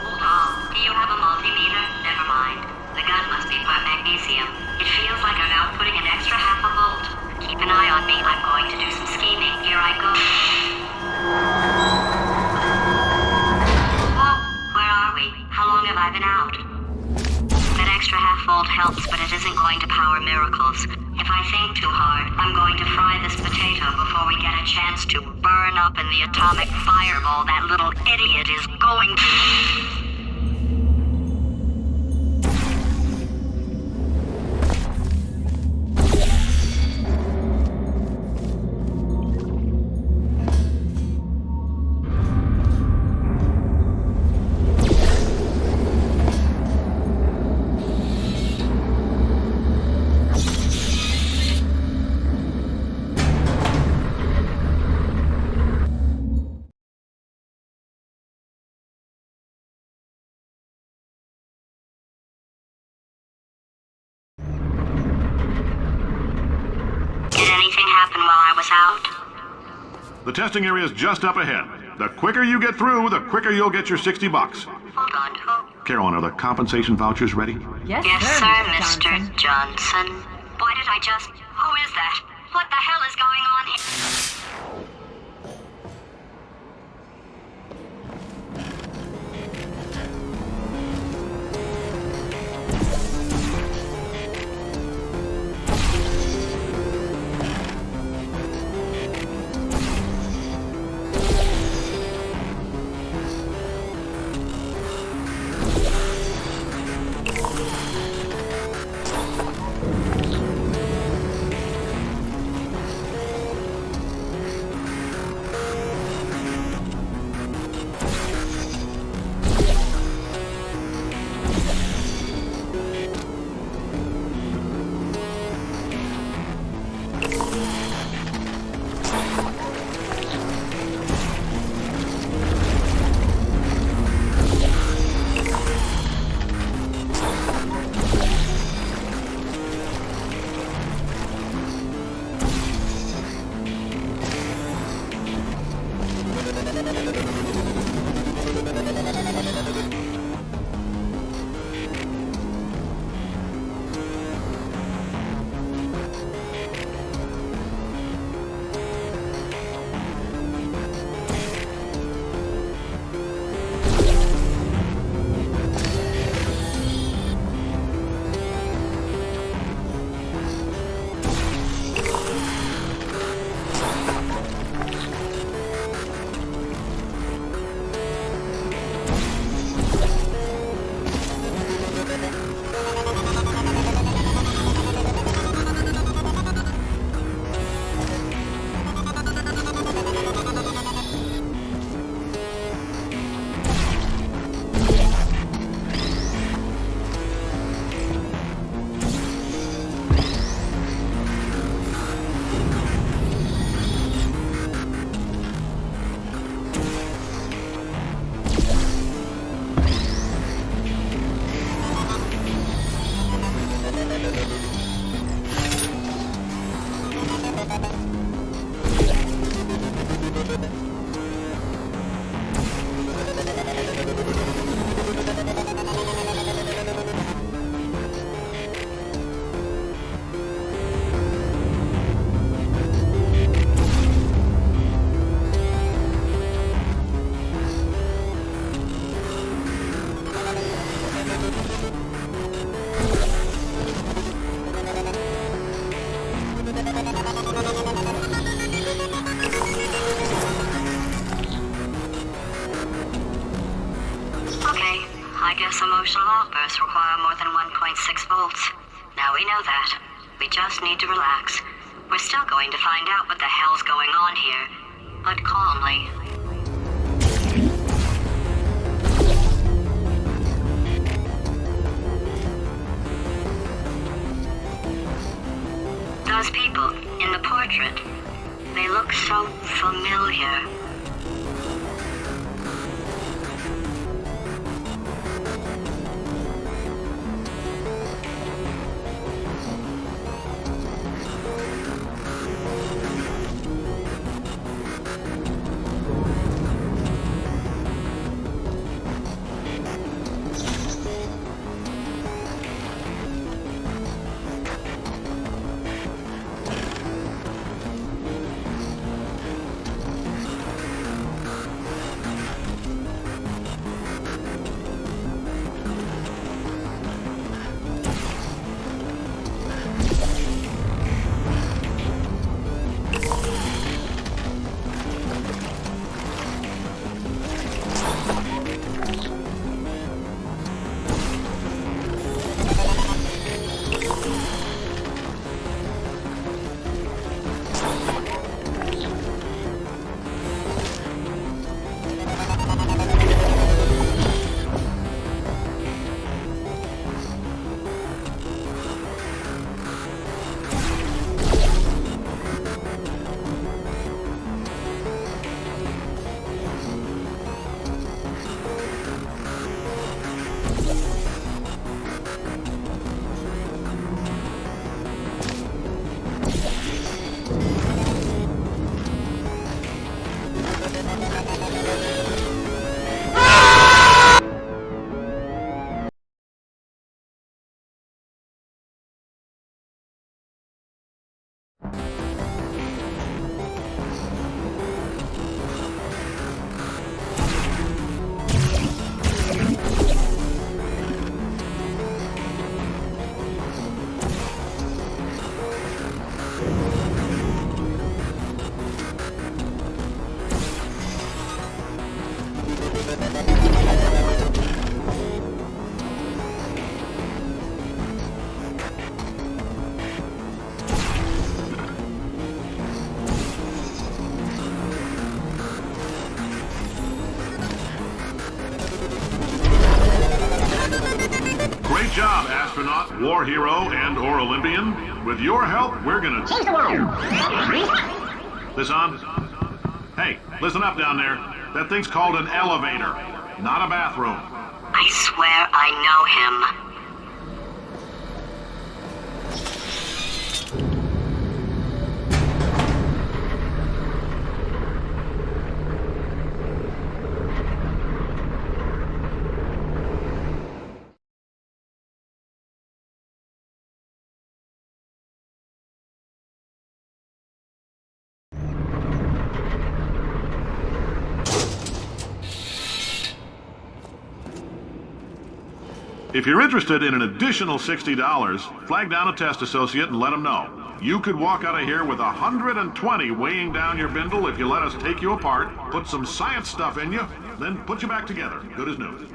Hold on. Do you have a multimeter? Never mind. The gun must be part magnesium. It feels like I'm outputting an extra half a volt. Keep an eye on me. I'm going to do some scheming. Here I go. Whoa, where are we? How long have I been out? That extra half volt helps, but it isn't going to power miracles. If I think too hard, I'm going to fry this potato before we get a chance to burn up in the atomic fireball that little idiot is going to... happen while I was out? The testing area is just up ahead. The quicker you get through, the quicker you'll get your $60. Hold on, who? Carolyn, are the compensation vouchers ready? Yes, Yes, sir, Mr. Johnson. Why did I just... Who is that? What the hell is going on here? Earth's emotional outbursts require more than 1.6 volts. Now we know that. We just need to relax. We're still going to find out what the hell's going on here, but calmly. Those people in the portrait, they look so familiar. Great job, astronaut, war hero, and/or Olympian. With your help, we're gonna change the world. This on? Hey, listen up down there. That thing's called an elevator, not a bathroom. I swear I know him. If you're interested in an additional $60, flag down a test associate and let them know. You could walk out of here with 120 weighing down your bindle if you let us take you apart, put some science stuff in you, then put you back together. Good as new.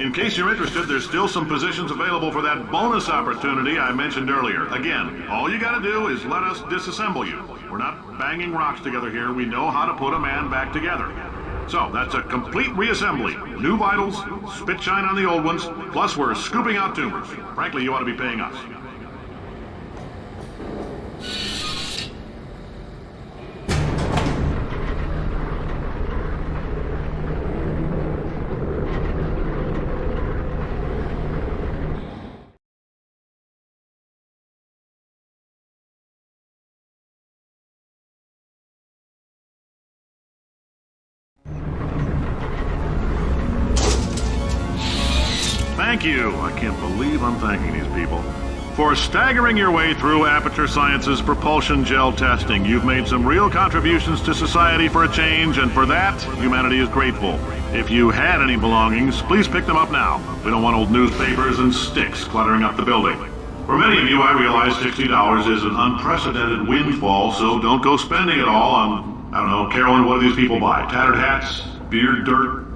in case you're interested, there's still some positions available for that bonus opportunity I mentioned earlier. Again, all you gotta do is let us disassemble you. We're not banging rocks together here. We know how to put a man back together. So, that's a complete reassembly. New vitals, spit shine on the old ones, plus we're scooping out tumors. Frankly, you ought to be paying us. Thank you. I can't believe I'm thanking these people. For staggering your way through Aperture Science's propulsion gel testing, you've made some real contributions to society for a change, and for that, humanity is grateful. If you had any belongings, please pick them up now. We don't want old newspapers and sticks cluttering up the building. For many of you, I realize $60 is an unprecedented windfall, so don't go spending it all on, I don't know, Carolyn, what do these people buy? Tattered hats? Beard dirt?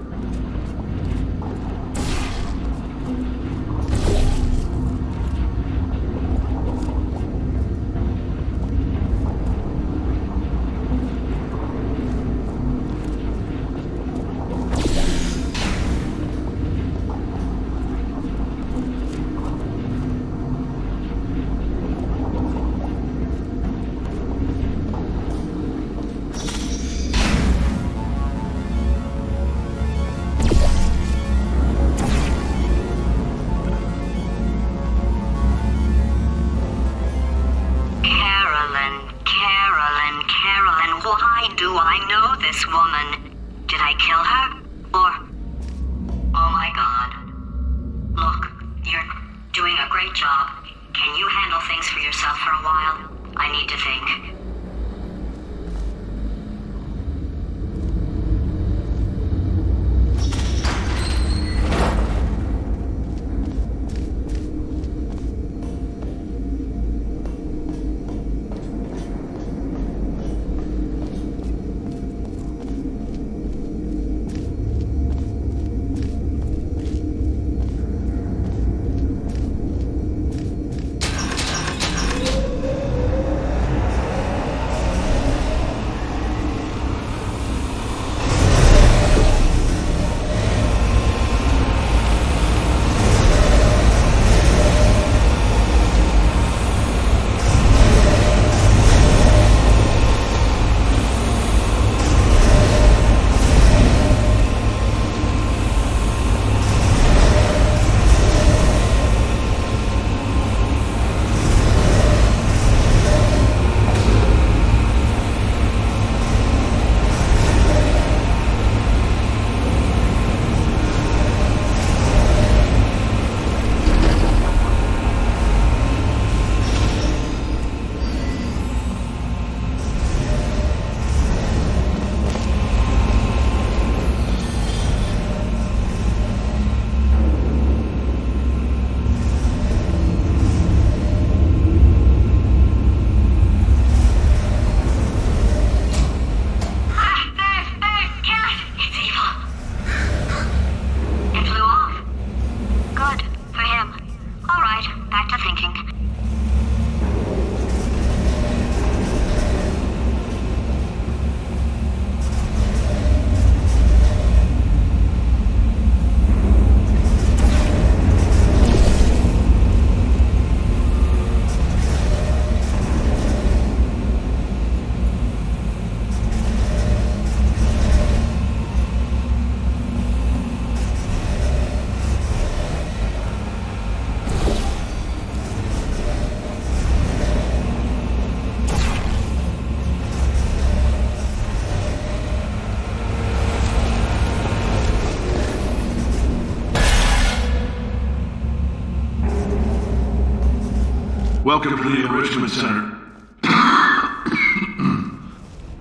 Welcome to the Enrichment Center.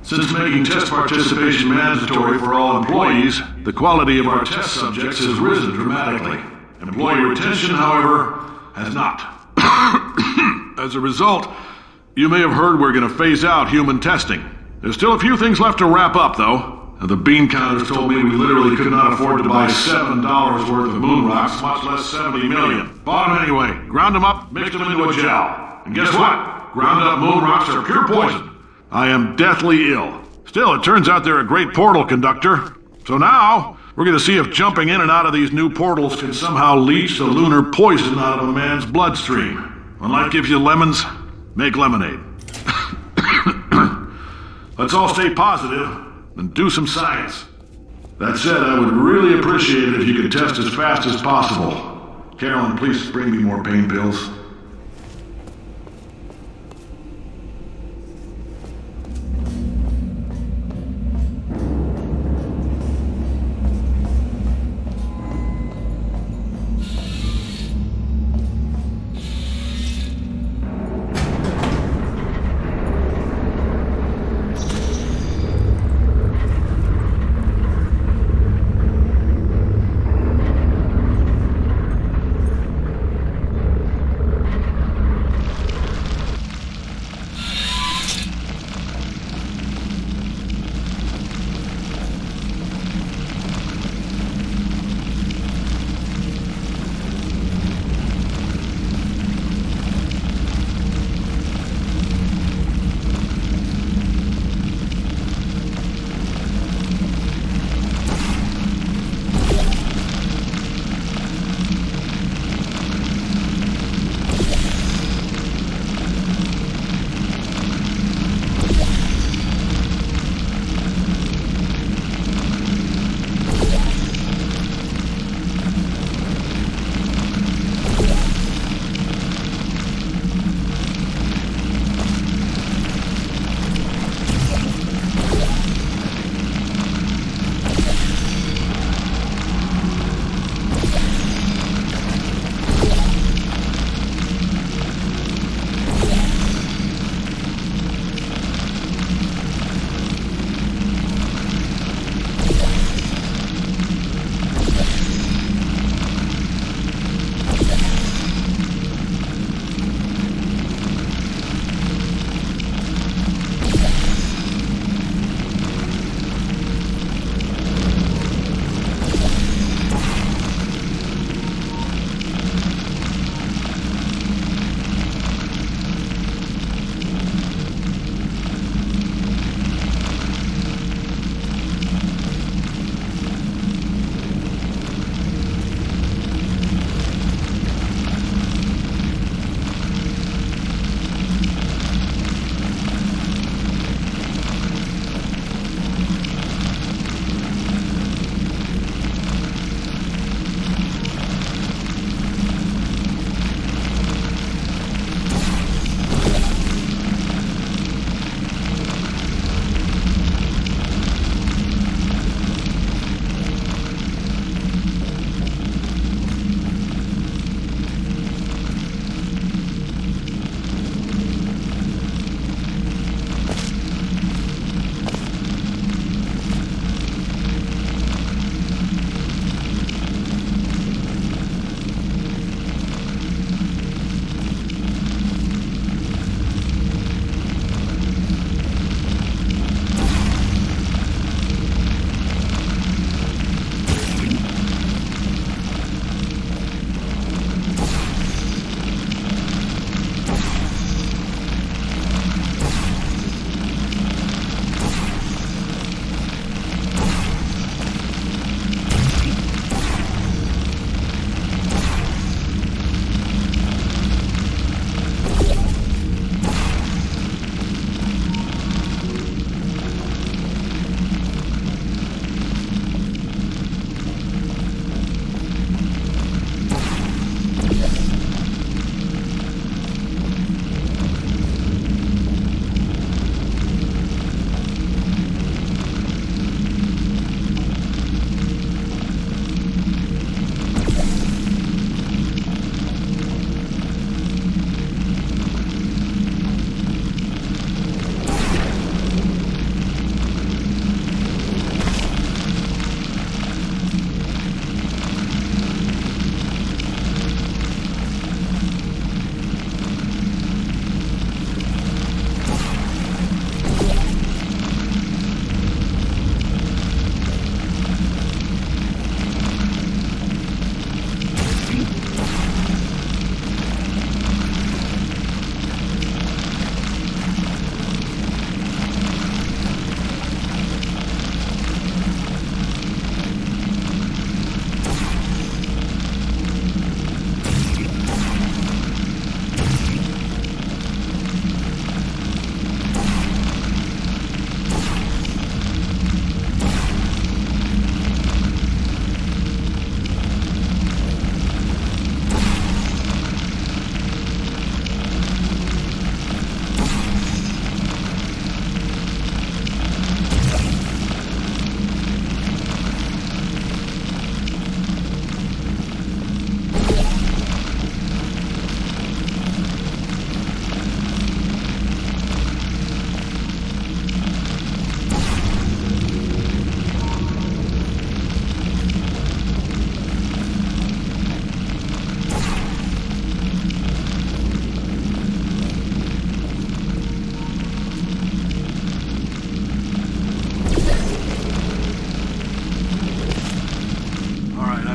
Since making test participation mandatory for all employees, the quality of our test subjects has risen dramatically. Employee retention, however, has not. As a result, you may have heard we're going to phase out human testing. There's still a few things left to wrap up, though. The bean counters told me we literally could not afford to buy $7 worth of moon rocks, much less 70 million. Bought them anyway, ground them up, mixed them into a gel. And guess what? Ground up moon rocks are pure poison. I am deathly ill. Still, it turns out they're a great portal conductor. So now, we're going to see if jumping in and out of these new portals can somehow leach the lunar poison out of a man's bloodstream. When life gives you lemons, make lemonade. Let's all stay positive and do some science. That said, I would really appreciate it if you could test as fast as possible. Carolyn, please bring me more pain pills.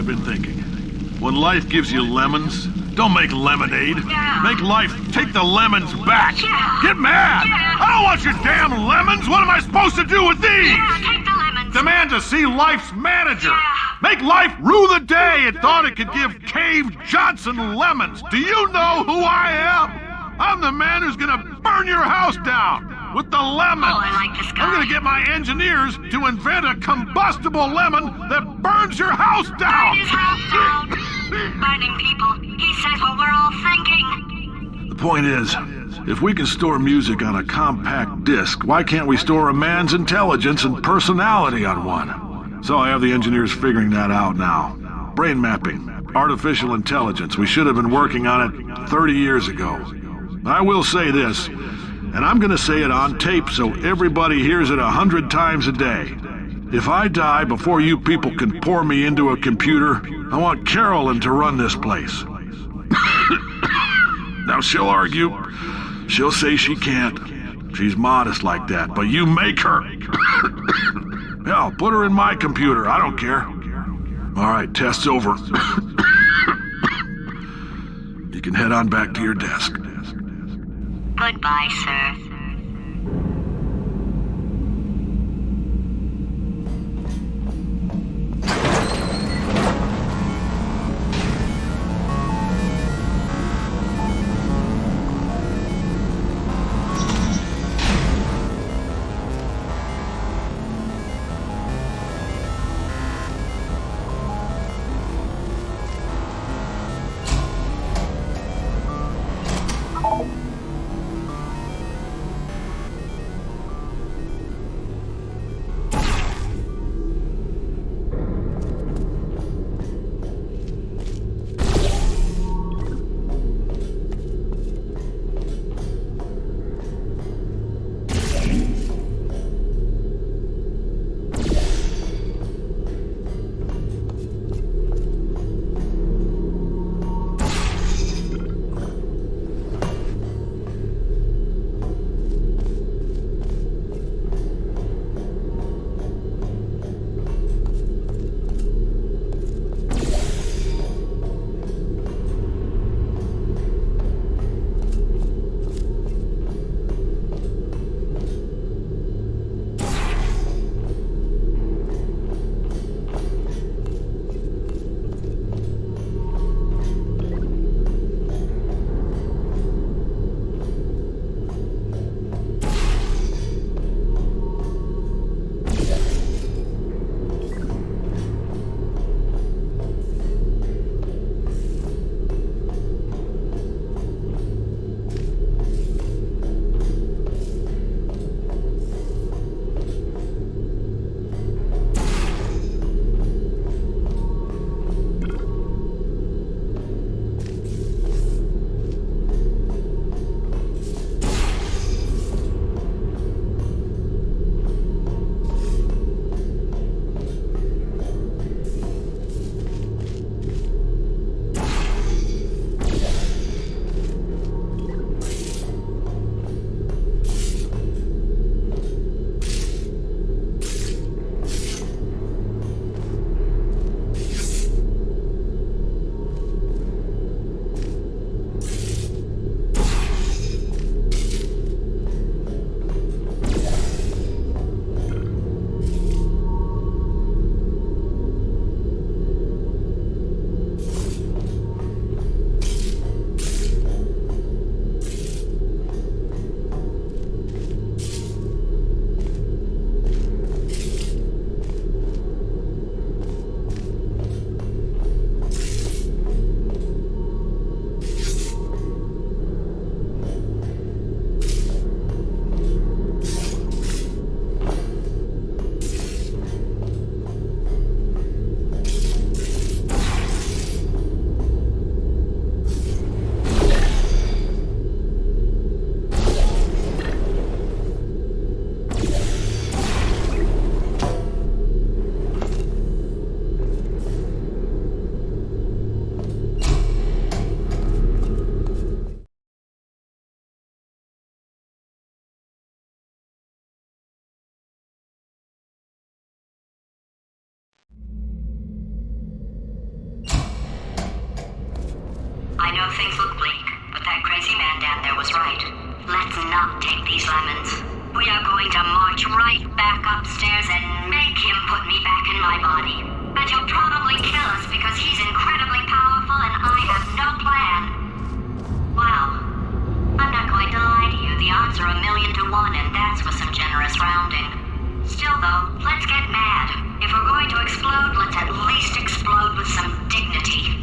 I've been thinking. When life gives you lemons, don't make lemonade. Yeah. Make life take the lemons back. Yeah. Get mad! Yeah. I don't want your damn lemons! What am I supposed to do with these? Yeah, take the lemons. Demand to see life's manager. Yeah. Make life rue the day it thought it could give Cave Johnson lemons. Do you know who I am? I'm the man who's gonna burn your house down with the lemon. Oh, I like this guy. I'm gonna get my engineers to invent a combustible lemon that burns your house down. Burn his house down. Burning people. He says what we're all thinking. The point is, if we can store music on a compact disc, why can't we store a man's intelligence and personality on one? So I have the engineers figuring that out now. Brain mapping, artificial intelligence. We should have been working on it 30 years ago. I will say this, and I'm gonna say it on tape so everybody hears it 100 times a day. If I die before you people can pour me into a computer, I want Carolyn to run this place. Now she'll argue. She'll say she can't. She's modest like that, but you make her. Hell, put her in my computer. I don't care. All right, test's over. You can head on back to your desk. Goodbye, sir. I know things look bleak, but that crazy man down there was right. Let's not take these lemons. We are going to march right back upstairs and make him put me back in my body. And he'll probably kill us because he's incredibly powerful and I have no plan. Wow. I'm not going to lie to you, the odds are 1,000,000 to 1, and that's with some generous rounding. Still though, let's get mad. If we're going to explode, let's at least explode with some dignity.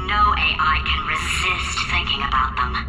No AI can resist thinking about them.